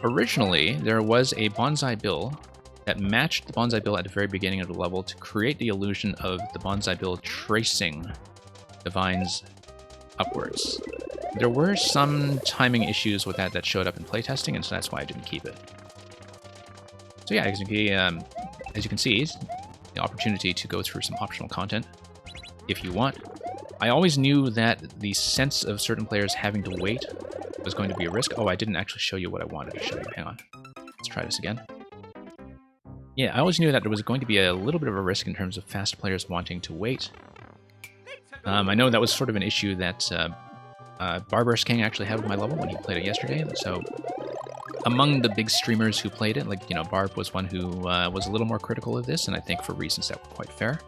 Originally, there was a bonsai bill that matched the bonsai bill at the very beginning of the level to create the illusion of the bonsai bill tracing the vines upwards. There were some timing issues with that showed up in playtesting, and so that's why I didn't keep it. So yeah, as you can see, the opportunity to go through some optional content if you want. I always knew that the sense of certain players having to wait was going to be a risk. Oh, I didn't actually show you what I wanted to show you. Hang on. Let's try this again. Yeah, I always knew that there was going to be a little bit of a risk in terms of fast players wanting to wait. I know that was sort of an issue that Barbarous King actually had with my level when he played it yesterday. So among the big streamers who played it, like, you know, Barb was one who was a little more critical of this, and I think for reasons that were quite fair.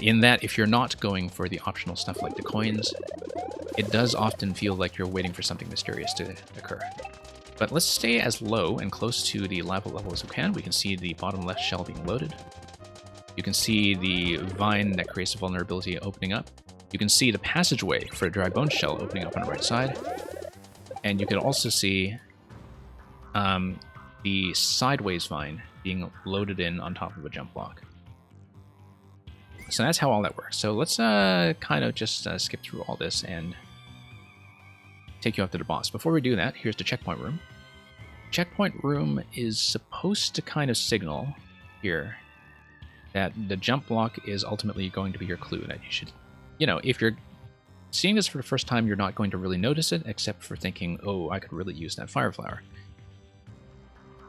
In that, if you're not going for the optional stuff like the coins, it does often feel like you're waiting for something mysterious to occur. But let's stay as low and close to the lava level as we can. We can see the bottom left shell being loaded. You can see the vine that creates the vulnerability opening up. You can see the passageway for the dry bone shell opening up on the right side. And you can also see the sideways vine being loaded in on top of a jump block. So that's how all that works. So let's kind of just skip through all this and take you up to the boss. Before we do that, here's the checkpoint room. Checkpoint room is supposed to kind of signal here that the jump block is ultimately going to be your clue, that you should, you know, if you're seeing this for the first time, you're not going to really notice it, except for thinking, oh, I could really use that fire flower.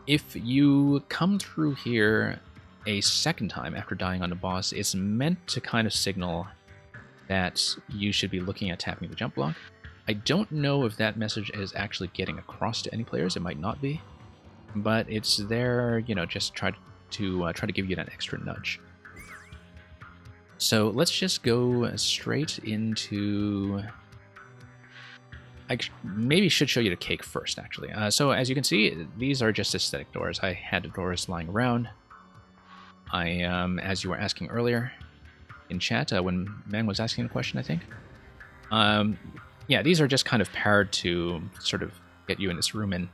If you come through here a second time after dying on the boss, it's meant to kind of signal that you should be looking at tapping the jump block. I don't know if that message is actually getting across to any players. It might not be, but it's there, you know, just try to give you that extra nudge. So let's just go straight into... I maybe should show you the cake first, actually. So as you can see, these are just aesthetic doors. I had the doors lying around. As you were asking earlier in chat, when Man was asking a question, I think. Yeah, these are just kind of paired to sort of get you in this room and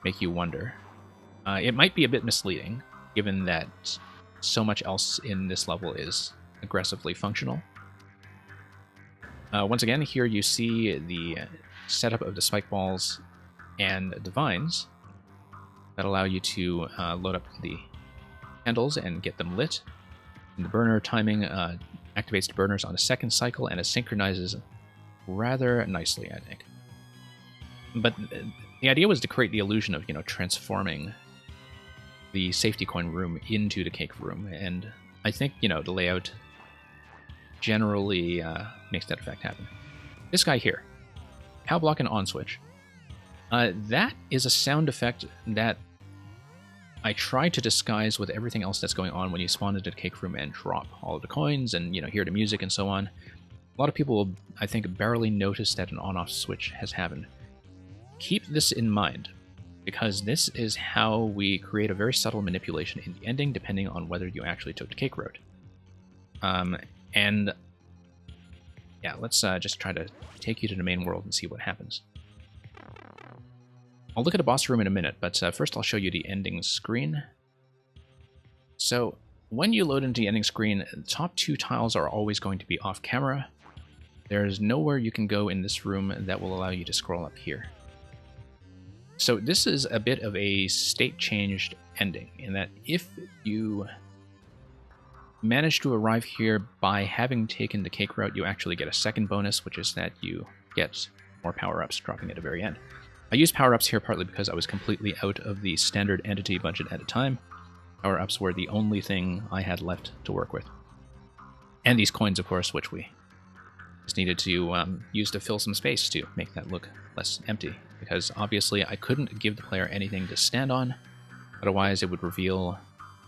make you wonder. It might be a bit misleading, given that so much else in this level is aggressively functional. Once again, here you see the setup of the spike balls and the vines that allow you to load up the candles and get them lit. And the burner timing activates the burners on a second cycle, and it synchronizes rather nicely, I think. But the idea was to create the illusion of, you know, transforming the safety coin room into the cake room, and I think, you know, the layout generally makes that effect happen. This guy here, power block and on switch. That is a sound effect that I try to disguise with everything else that's going on when you spawn into the cake room and drop all of the coins and, you know, hear the music and so on. A lot of people will, I think, barely notice that an on-off switch has happened. Keep this in mind, because this is how we create a very subtle manipulation in the ending, depending on whether you actually took the cake road. And yeah, let's just try to take you to the main world and see what happens. I'll look at a boss room in a minute, but first I'll show you the ending screen. So when you load into the ending screen, the top two tiles are always going to be off camera. There's nowhere you can go in this room that will allow you to scroll up here. So this is a bit of a state-changed ending, in that if you manage to arrive here by having taken the cake route, you actually get a second bonus, which is that you get more power-ups dropping at the very end. I used power-ups here partly because I was completely out of the standard entity budget at the time. Power-ups were the only thing I had left to work with. And these coins, of course, which we just needed to use to fill some space to make that look less empty. Because obviously I couldn't give the player anything to stand on, otherwise it would reveal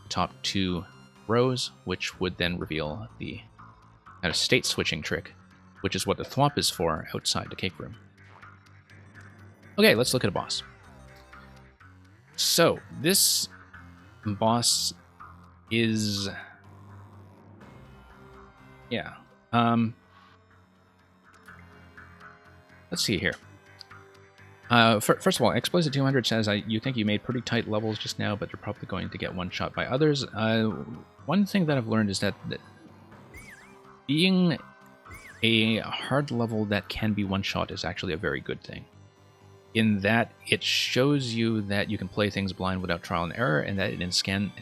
the top two rows, which would then reveal the kind of state switching trick, which is what the thwomp is for outside the cake room. Okay, let's look at a boss. So, this boss is... yeah. Let's see here. First of all, Explicit200 says, you think you made pretty tight levels just now, but you're probably going to get one shot by others. One thing that I've learned is that being a hard level that can be one shot is actually a very good thing. In that it shows you that you can play things blind without trial and error, and that it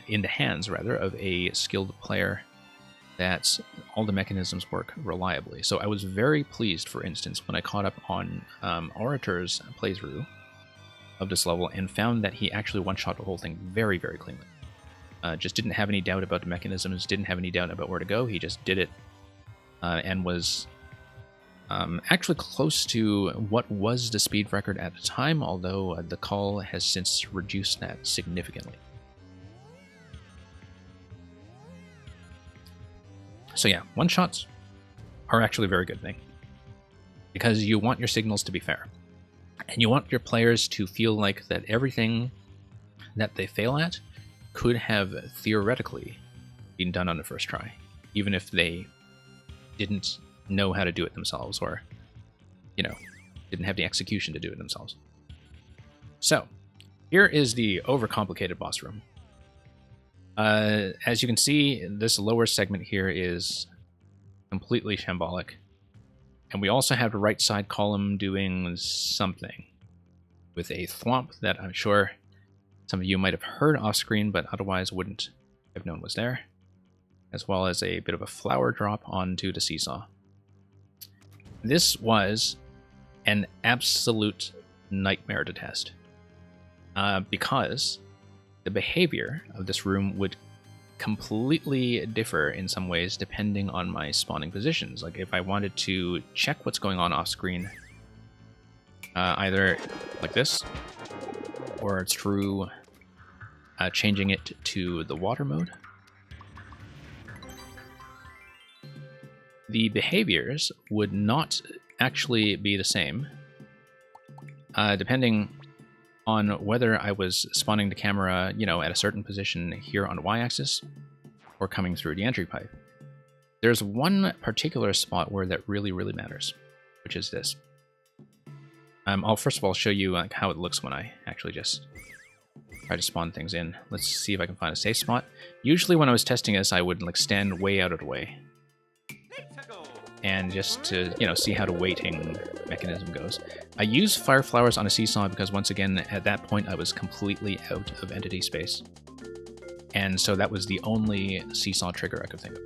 in the hands rather of a skilled player, that all the mechanisms work reliably. So I was very pleased, for instance, when I caught up on Orator's playthrough of this level and found that he actually one-shot the whole thing very, very cleanly. Just didn't have any doubt about the mechanisms, didn't have any doubt about where to go, he just did it, and was actually close to what was the speed record at the time, although the call has since reduced that significantly. So yeah, one-shots are actually a very good thing, because you want your signals to be fair, and you want your players to feel like that everything that they fail at could have theoretically been done on the first try, even if they didn't know how to do it themselves, or, you know, didn't have the execution to do it themselves. So, here is the overcomplicated boss room. As you can see, this lower segment here is completely shambolic. And we also have the right side column doing something with a thwomp that I'm sure some of you might have heard off screen, but otherwise wouldn't have known was there, as well as a bit of a flower drop onto the seesaw. This was an absolute nightmare to test, because the behavior of this room would completely differ in some ways depending on my spawning positions. Like if I wanted to check what's going on off screen, either like this or through changing it to the water mode, the behaviors would not actually be the same, depending on whether I was spawning the camera, at a certain position here on the y-axis or coming through the entry pipe. There's one particular spot where that really, really matters, which is this. I'll first of all show you how it looks when I actually just try to spawn things in. Let's see if I can find a safe spot. Usually when I was testing this, I would stand way out of the way, and just to, see how the weighting mechanism goes. I use fire flowers on a seesaw because, once again, at that point I was completely out of entity space. And so that was the only seesaw trigger I could think of.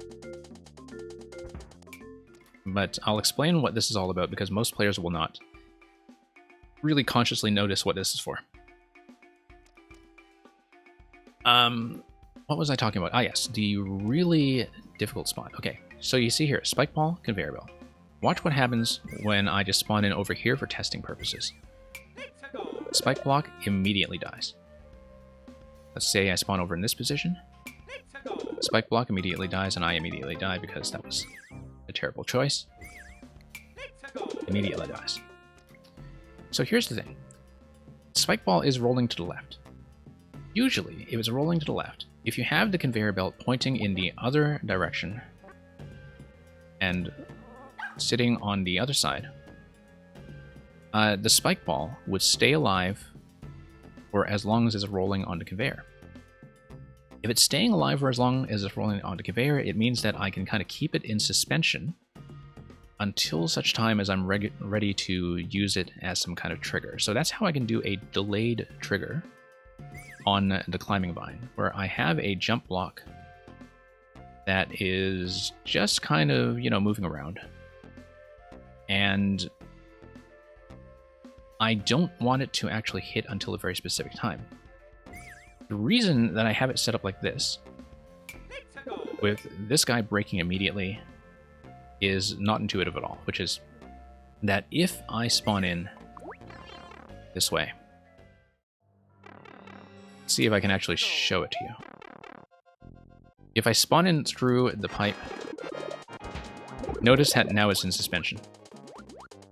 But I'll explain what this is all about because most players will not really consciously notice what this is for. What was I talking about? Ah, yes, the really difficult spot. Okay. So you see here, spike ball, conveyor belt. Watch what happens when I just spawn in over here for testing purposes. Spike block immediately dies. Let's say I spawn over in this position. Spike block immediately dies, and I immediately die because that was a terrible choice. Immediately dies. So here's the thing. Spike ball is rolling to the left. Usually, if it's rolling to the left, if you have the conveyor belt pointing in the other direction, and sitting on the other side, the spike ball would stay alive for as long as it's rolling on the conveyor. If it's staying alive for as long as it's rolling on the conveyor, it means that I can kind of keep it in suspension until such time as I'm ready to use it as some kind of trigger. So that's how I can do a delayed trigger on the climbing vine, where I have a jump block that is just kind of, moving around. And I don't want it to actually hit until a very specific time. The reason that I have it set up like this, with this guy breaking immediately, is not intuitive at all, which is that if I spawn in this way, let's see if I can actually show it to you. If I spawn in through the pipe, notice that now it's in suspension.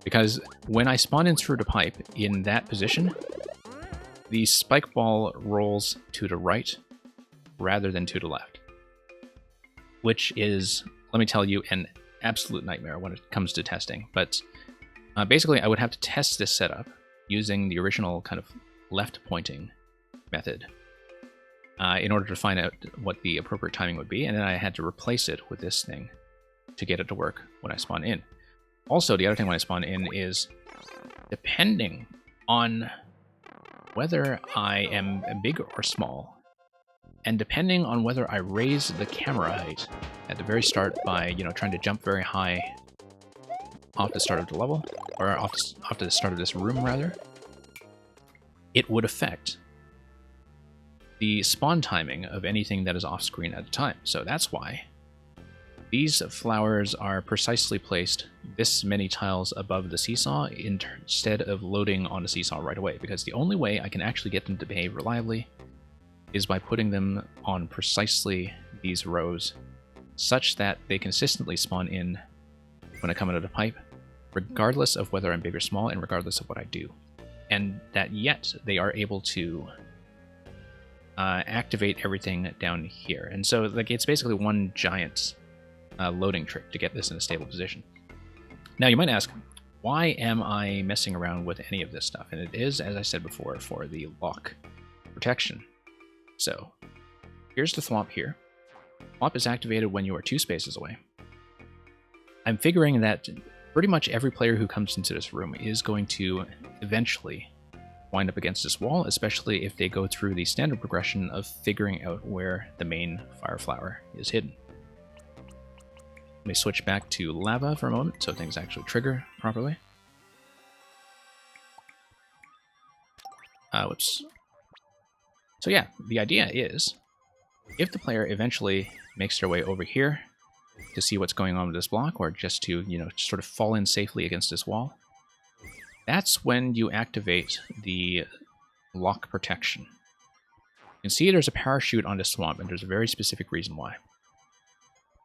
Because when I spawn in through the pipe in that position, the spike ball rolls to the right rather than to the left. Which is, let me tell you, an absolute nightmare when it comes to testing. But basically, I would have to test this setup using the original kind of left pointing method. In order to find out what the appropriate timing would be, and then I had to replace it with this thing to get it to work when I spawn in. Also, the other thing when I spawn in is, depending on whether I am big or small, and depending on whether I raise the camera height at the very start by, trying to jump very high off the start of the level, or off the start of this room, rather, it would affect the spawn timing of anything that is off screen at the time. So that's why these flowers are precisely placed this many tiles above the seesaw instead of loading on the seesaw right away, because the only way I can actually get them to behave reliably is by putting them on precisely these rows such that they consistently spawn in when I come out of the pipe, regardless of whether I'm big or small and regardless of what I do. And that yet they are able to activate everything down here. And so it's basically one giant loading trick to get this in a stable position. Now you might ask, why am I messing around with any of this stuff? And it is, as I said before, for the lock protection. So Here's the thwomp here. Thwomp is activated when you are 2 spaces away. I'm figuring that pretty much every player who comes into this room is going to eventually wind up against this wall, especially if they go through the standard progression of figuring out where the main fire flower is hidden. Let me switch back to lava for a moment so things actually trigger properly. Whoops. So yeah, the idea is, if the player eventually makes their way over here to see what's going on with this block, or just to, you know, sort of fall in safely against this wall, that's when you activate the lock protection. You can see there's a parachute on this swamp, and there's a very specific reason why.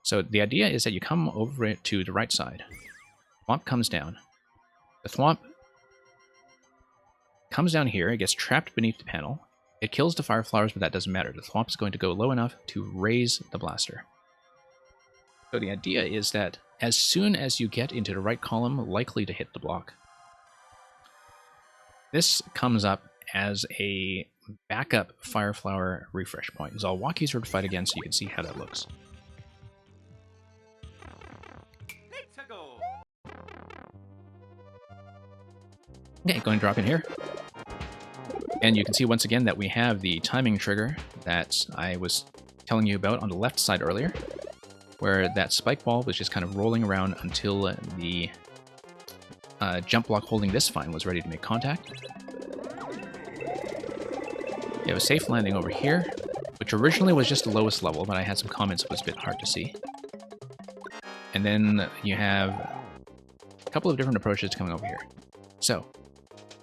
So the idea is that you come over it to the right side. Thwomp comes down. The thwomp comes down here, it gets trapped beneath the panel. It kills the fire flowers, but that doesn't matter. The thwomp is going to go low enough to raise the blaster. So the idea is that as soon as you get into the right column, likely to hit the block, this comes up as a backup fire flower refresh point. So I'll walk you through the fight again so you can see how that looks. Okay, going to drop in here. And you can see once again that we have the timing trigger that I was telling you about on the left side earlier, where that spike ball was just kind of rolling around until the jump block holding this vine was ready to make contact. You have a safe landing over here, which originally was just the lowest level, but I had some comments it was a bit hard to see. And then you have a couple of different approaches coming over here. So,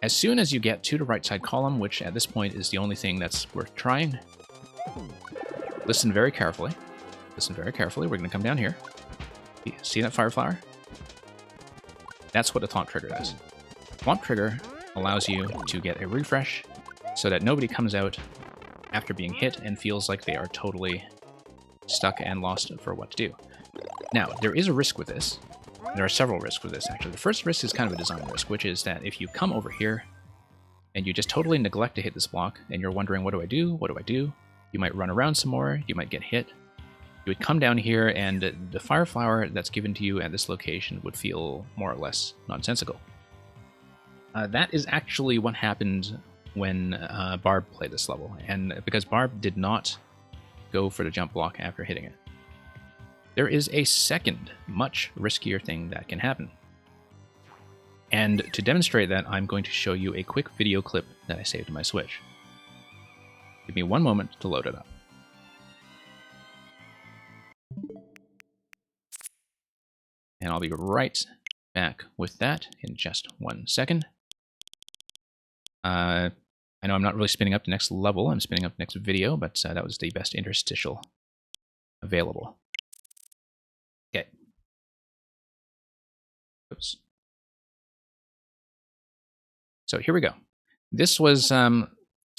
as soon as you get to the right side column, which at this point is the only thing that's worth trying, listen very carefully. Listen very carefully. We're going to come down here. See that fire flower? That's what a thwomp trigger does. Thwomp trigger allows you to get a refresh so that nobody comes out after being hit and feels like they are totally stuck and lost for what to do. Now, there is a risk with this. There are several risks with this, actually. The first risk is kind of a design risk, which is that if you come over here and you just totally neglect to hit this block, and you're wondering, what do I do? What do I do? You might run around some more, you might get hit. You would come down here, and the fire flower that's given to you at this location would feel more or less nonsensical. That is actually what happened when Barb played this level, and because Barb did not go for the jump block after hitting it. There is a second, much riskier thing that can happen. And to demonstrate that, I'm going to show you a quick video clip that I saved to my Switch. Give me one moment to load it up. And I'll be right back with that in just 1 second. I know I'm not really spinning up the next level, I'm spinning up the next video, but that was the best interstitial available. Okay. Oops. So here we go. This was, so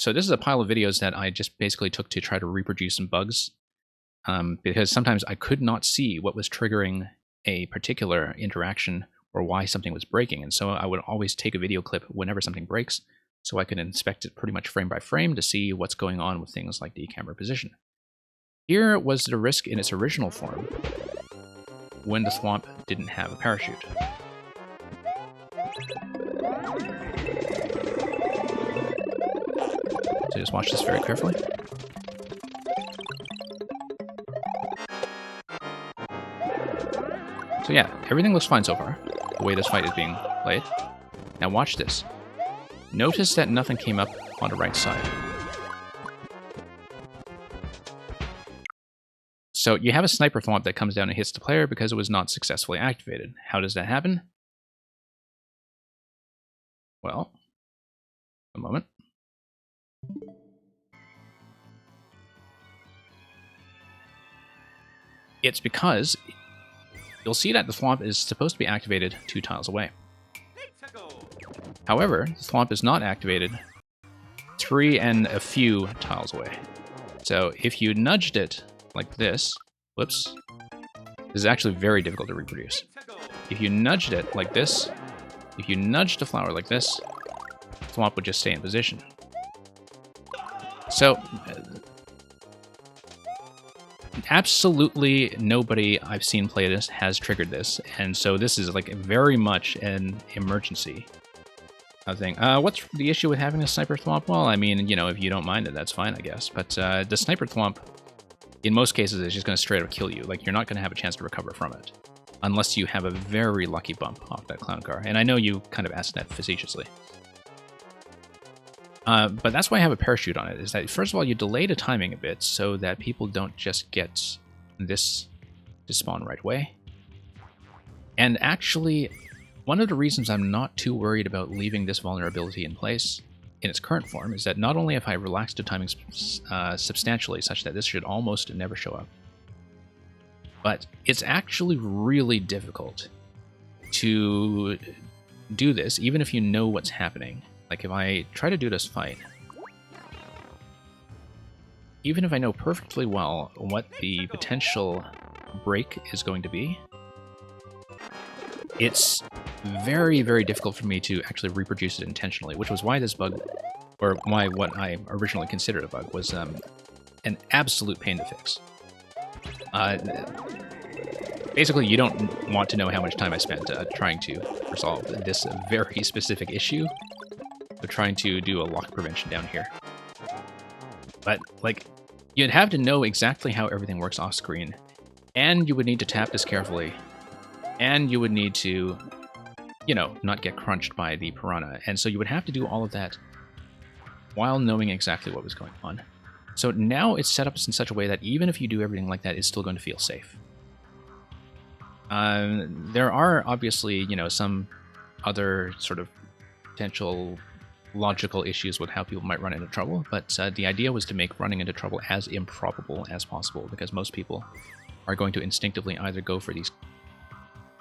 this is a pile of videos that I just basically took to try to reproduce some bugs, because sometimes I could not see what was triggering a particular interaction or why something was breaking. And so I would always take a video clip whenever something breaks so I could inspect it pretty much frame by frame to see what's going on with things like the camera position. Here was the risk in its original form when the thwomp didn't have a parachute. So just watch this very carefully. So yeah, everything looks fine so far, the way this fight is being played. Now watch this. Notice that nothing came up on the right side. So you have a sniper thwomp that comes down and hits the player because it was not successfully activated. How does that happen? Well, a moment. It's because you'll see that the thwomp is supposed to be activated 2 tiles away. However, the thwomp is not activated 3 and a few tiles away. So if you nudged it like this, whoops, this is actually very difficult to reproduce. If you nudged it like this, if you nudged the flower like this, the thwomp would just stay in position. So absolutely nobody I've seen play this has triggered this, and so this is like very much an emergency thing. What's the issue with having a sniper thwomp? Well, I mean, you know, if you don't mind it, that's fine, I guess. But the sniper thwomp, in most cases, is just going to straight up kill you. Like, you're not going to have a chance to recover from it, unless you have a very lucky bump off that clown car. And I know you kind of asked that facetiously. But that's why I have a parachute on it, is that, first of all, you delay the timing a bit so that people don't just get this to spawn right away. And actually, one of the reasons I'm not too worried about leaving this vulnerability in place in its current form is that not only have I relaxed the timing substantially such that this should almost never show up, but it's actually really difficult to do this, even if you know what's happening. Like, if I try to do this fight, even if I know perfectly well what the potential break is going to be, it's very, very difficult for me to actually reproduce it intentionally, which was why this bug, or why what I originally considered a bug, was an absolute pain to fix. Basically, you don't want to know how much time I spent trying to resolve this very specific issue of trying to do a lock prevention down here. But, like, you'd have to know exactly how everything works off screen, and you would need to tap this carefully, and you would need to, you know, not get crunched by the piranha. And so you would have to do all of that while knowing exactly what was going on. So now it's set up in such a way that even if you do everything like that, it's still going to feel safe. There are obviously, you know, some other sort of potential logical issues with how people might run into trouble, but the idea was to make running into trouble as improbable as possible, because most people are going to instinctively either go for these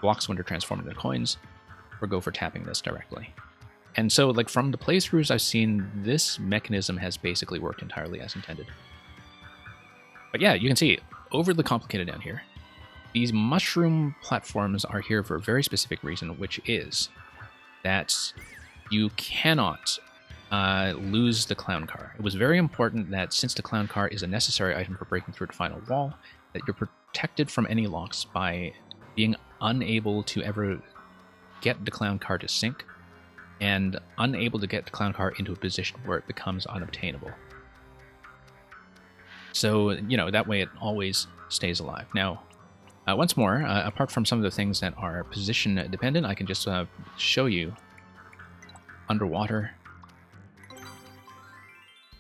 blocks when they're transformed into coins, or go for tapping this directly. And so, like, from the playthroughs I've seen, this mechanism has basically worked entirely as intended. But yeah, you can see, overly complicated down here. These mushroom platforms are here for a very specific reason, which is that you cannot lose the clown car. It was very important that, since the clown car is a necessary item for breaking through the final wall, that you're protected from any locks by being unable to ever get the clown car to sync, and unable to get the clown car into a position where it becomes unobtainable. So, you know, that way it always stays alive. Now, once more, apart from some of the things that are position dependent, I can just show you underwater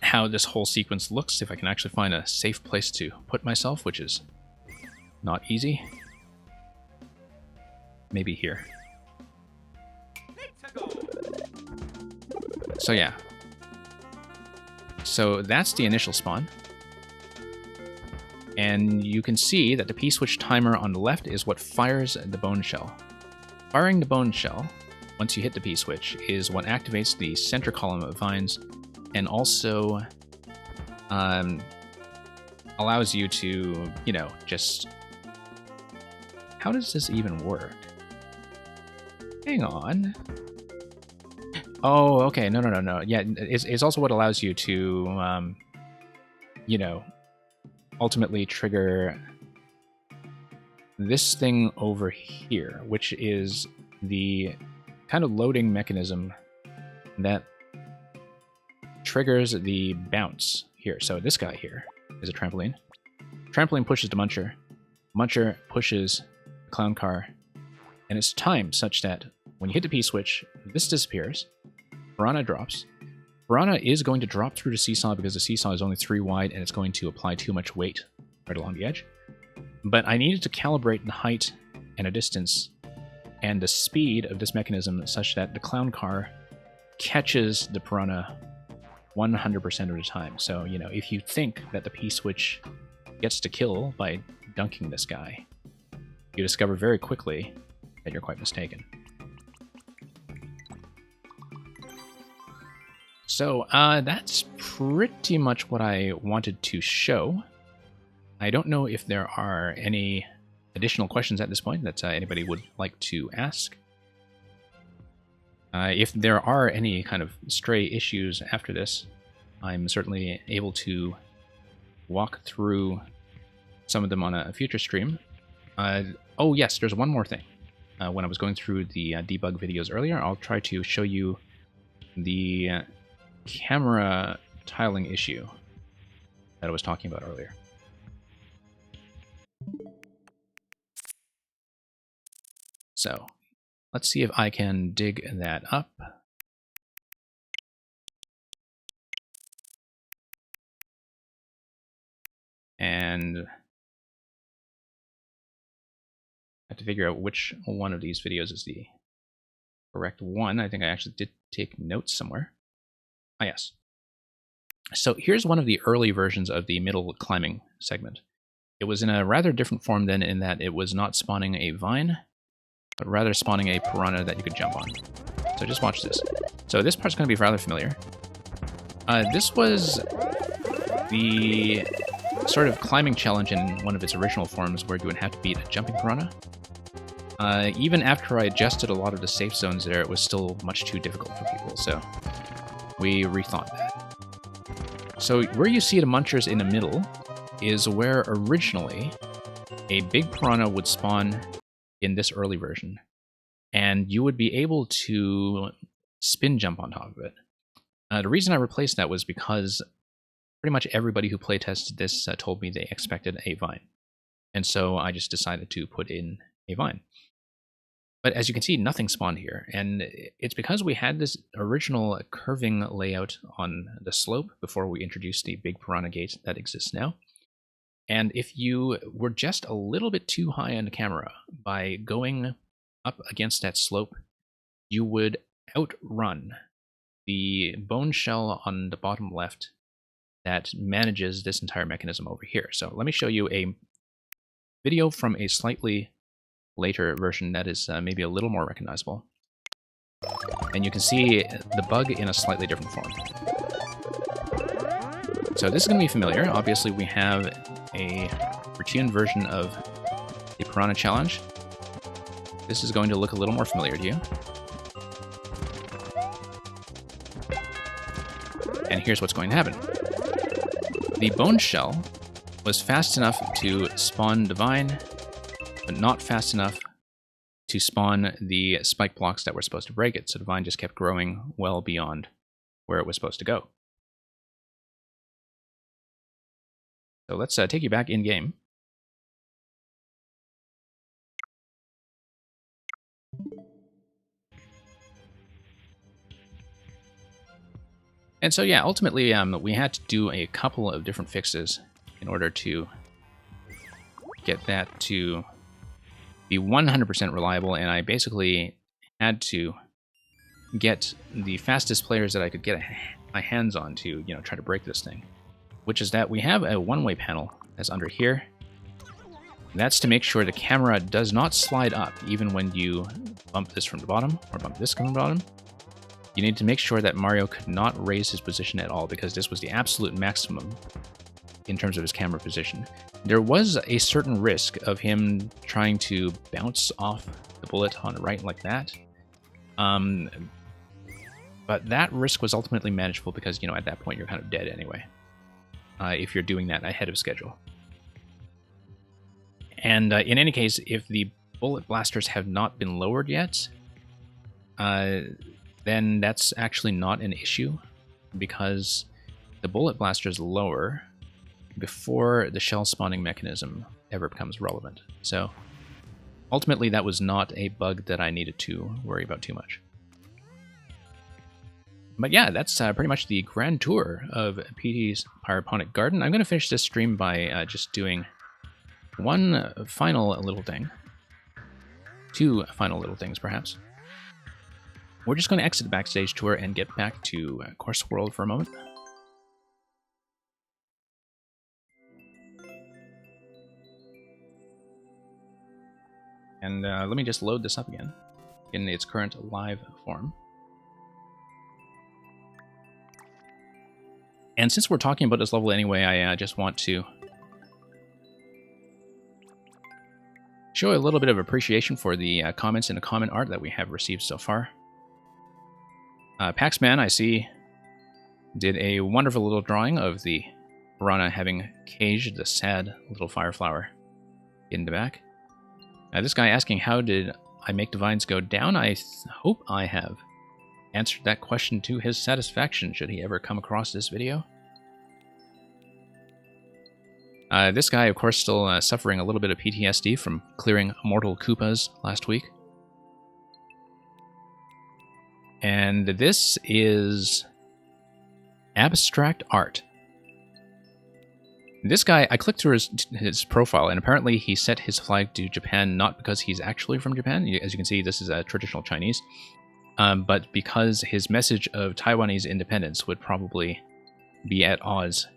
how this whole sequence looks, if I can actually find a safe place to put myself, which is not easy. Maybe here. So yeah. So that's the initial spawn. And you can see that the P-switch timer on the left is what fires the bone shell. Firing the bone shell, once you hit the P-switch, is what activates the center column of vines, and also allows you to, you know, just... How does this even work? Hang on. Oh, okay. No. Yeah, it's also what allows you to, you know, ultimately trigger this thing over here, which is the kind of loading mechanism that triggers the bounce here. So this guy here is a trampoline. Trampoline pushes the muncher. Muncher pushes the clown car. And it's timed such that when you hit the P-switch, this disappears. Piranha drops. Piranha is going to drop through the seesaw because the seesaw is only 3 wide and it's going to apply too much weight right along the edge. But I needed to calibrate the height and the distance and the speed of this mechanism such that the clown car catches the piranha 100% of the time. So, you know, if you think that the P-switch gets to kill by dunking this guy, you discover very quickly that you're quite mistaken. So, that's pretty much what I wanted to show. I don't know if there are any additional questions at this point that anybody would like to ask. If there are any kind of stray issues after this, I'm certainly able to walk through some of them on a future stream. Oh yes, there's one more thing. When I was going through the debug videos earlier, I'll try to show you the camera tiling issue that I was talking about earlier. So let's see if I can dig that up. And I have to figure out which one of these videos is the correct one. I think I actually did take notes somewhere. Ah, yes. So here's one of the early versions of the middle climbing segment. It was in a rather different form then, in that it was not spawning a vine, but rather spawning a piranha that you could jump on. So just watch this. So this part's going to be rather familiar. This was the sort of climbing challenge in one of its original forms where you would have to beat a jumping piranha. Even after I adjusted a lot of the safe zones there, it was still much too difficult for people, so we rethought that. So where you see the munchers in the middle is where originally a big piranha would spawn in this early version, and you would be able to spin jump on top of it. The reason I replaced that was because pretty much everybody who playtested this told me they expected a vine, and so I just decided to put in a vine. But as you can see, nothing spawned here, and it's because we had this original curving layout on the slope before we introduced the big piranha gate that exists now. And if you were just a little bit too high on the camera, by going up against that slope, you would outrun the bone shell on the bottom left that manages this entire mechanism over here. So let me show you a video from a slightly later version that is maybe a little more recognizable. And you can see the bug in a slightly different form. So this is going to be familiar. Obviously, we have a retuned version of the Piranha Challenge. This is going to look a little more familiar to you. And here's what's going to happen. The bone shell was fast enough to spawn the vine, but not fast enough to spawn the spike blocks that were supposed to break it, so the vine just kept growing well beyond where it was supposed to go. So let's take you back in-game. And so yeah, ultimately we had to do a couple of different fixes in order to get that to be 100% reliable, and I basically had to get the fastest players that I could get my hands on to, try to break this thing. Which is that we have a one-way panel that's under here. That's to make sure the camera does not slide up even when you bump this from the bottom or bump this from the bottom. You need to make sure that Mario could not raise his position at all, because this was the absolute maximum in terms of his camera position. There was a certain risk of him trying to bounce off the bullet on the right like that. But that risk was ultimately manageable because, at that point you're kind of dead anyway. If you're doing that ahead of schedule. And in any case, if the bullet blasters have not been lowered yet, then that's actually not an issue, because the bullet blasters lower before the shell spawning mechanism ever becomes relevant. So ultimately that was not a bug that I needed to worry about too much. But yeah, that's pretty much the grand tour of Petey's Pyroponic Garden. I'm going to finish this stream by just doing one final little thing. Two final little things, perhaps. We're just going to exit the Backstage tour and get back to Course World for a moment. And let me just load this up again in its current live form. And since we're talking about this level anyway, I just want to show a little bit of appreciation for the comments and the comment art that we have received so far. Paxman, I see, did a wonderful little drawing of the piranha having caged the sad little fire flower in the back. This guy asking, how did I make divines go down? I hope I have answered that question to his satisfaction, should he ever come across this video. This guy, of course, still suffering a little bit of PTSD from clearing Mortal Koopas last week. And this is abstract art. This guy, I clicked through his profile, and apparently he set his flag to Japan not because he's actually from Japan. As you can see, this is traditional Chinese. But because his message of Taiwanese independence would probably be at odds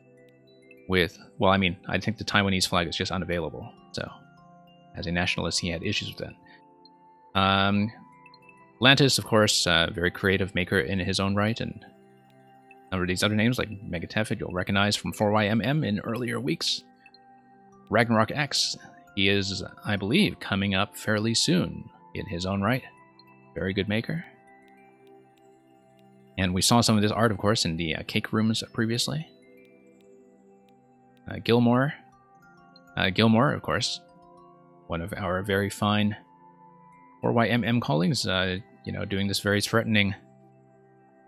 with... Well, I mean, I think the Taiwanese flag is just unavailable. So, as a nationalist, he had issues with that. Lantis, of course, very creative maker in his own right, and a number of these other names, like Megatefid, you'll recognize from 4YMM in earlier weeks. Ragnarok X, he is, I believe, coming up fairly soon in his own right. Very good maker. And we saw some of this art, of course, in the cake rooms previously. Gilmore. Gilmore, of course, one of our very fine 4YMM colleagues, doing this very threatening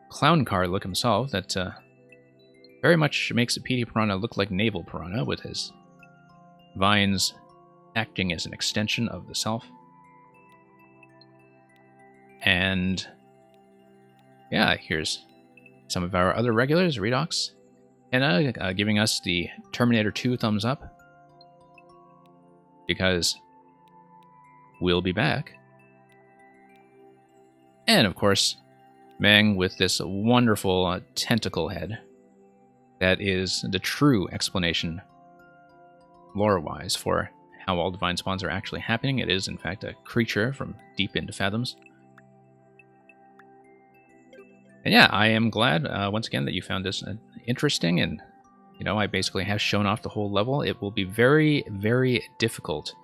clown car look himself that very much makes a Petey Piranha look like Naval Piranha, with his vines acting as an extension of the self. And yeah, here's some of our other regulars, Redox. Henna giving us the Terminator 2 thumbs up, because we'll be back. And of course, Meng with this wonderful tentacle head that is the true explanation, lore-wise, for how all divine spawns are actually happening. It is, in fact, a creature from deep into Fathoms. And yeah, I am glad, once again, that you found this interesting, and, I basically have shown off the whole level. It will be very, very difficult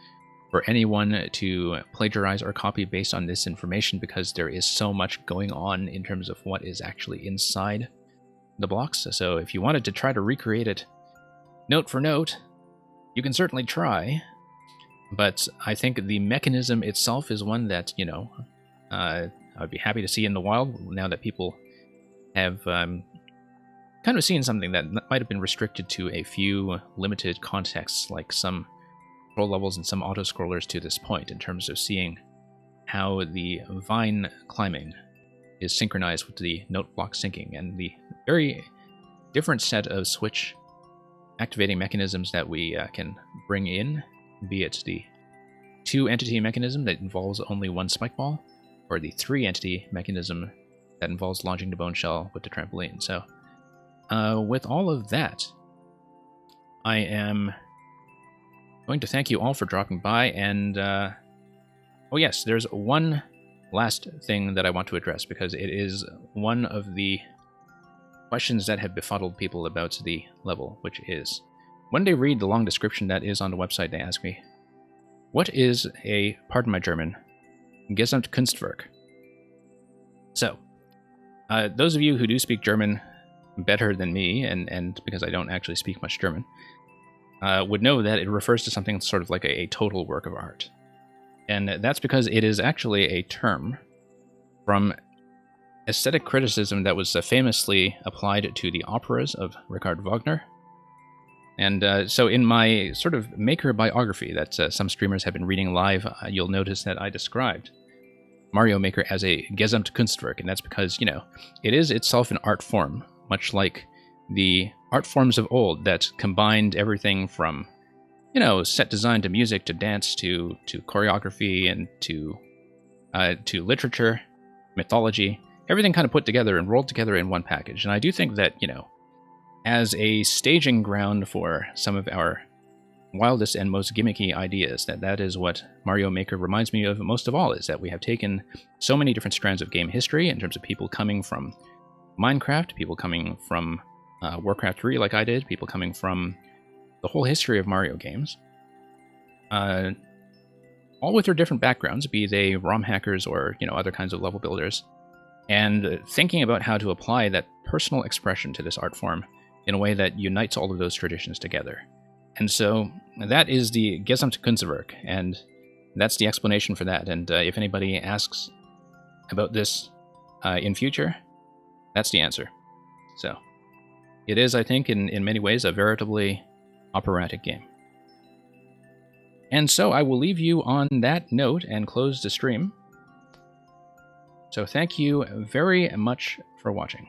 for anyone to plagiarize or copy based on this information, because there is so much going on in terms of what is actually inside the blocks. So if you wanted to try to recreate it note for note, you can certainly try, but I think the mechanism itself is one that, I would be happy to see in the wild, now that people have kind of seen something that might have been restricted to a few limited contexts, like some control levels and some auto-scrollers to this point, in terms of seeing how the vine climbing is synchronized with the note block syncing, and the very different set of switch activating mechanisms that we can bring in, be it the 2-entity mechanism that involves only one spike ball, or the 3-entity mechanism that involves launching the bone shell with the trampoline. So, with all of that, I am going to thank you all for dropping by, and oh yes, there's one last thing that I want to address, because it is one of the questions that have befuddled people about the level, which is, when they read the long description that is on the website, they ask me, what is a, pardon my German, Gesamtkunstwerk? So, those of you who do speak German better than me, and because I don't actually speak much German, would know that it refers to something sort of like a total work of art. And that's because it is actually a term from aesthetic criticism that was famously applied to the operas of Richard Wagner. And so in my sort of maker biography that some streamers have been reading live, you'll notice that I described Mario Maker as a Gesamtkunstwerk, and that's because, it is itself an art form, much like the art forms of old that combined everything from, set design to music to dance to choreography and to literature, mythology, everything kind of put together and rolled together in one package. And I do think that, as a staging ground for some of our wildest and most gimmicky ideas, that is what Mario Maker reminds me of most of all, is that we have taken so many different strands of game history in terms of people coming from Minecraft, people coming from Warcraft 3 like I did, people coming from the whole history of Mario games, all with their different backgrounds, be they ROM hackers or other kinds of level builders, and thinking about how to apply that personal expression to this art form in a way that unites all of those traditions together. And so that is the Gesamtkunstwerk, and that's the explanation for that. And if anybody asks about this in future, that's the answer. So it is, I think, in many ways, a veritably operatic game. And so I will leave you on that note and close the stream. So thank you very much for watching.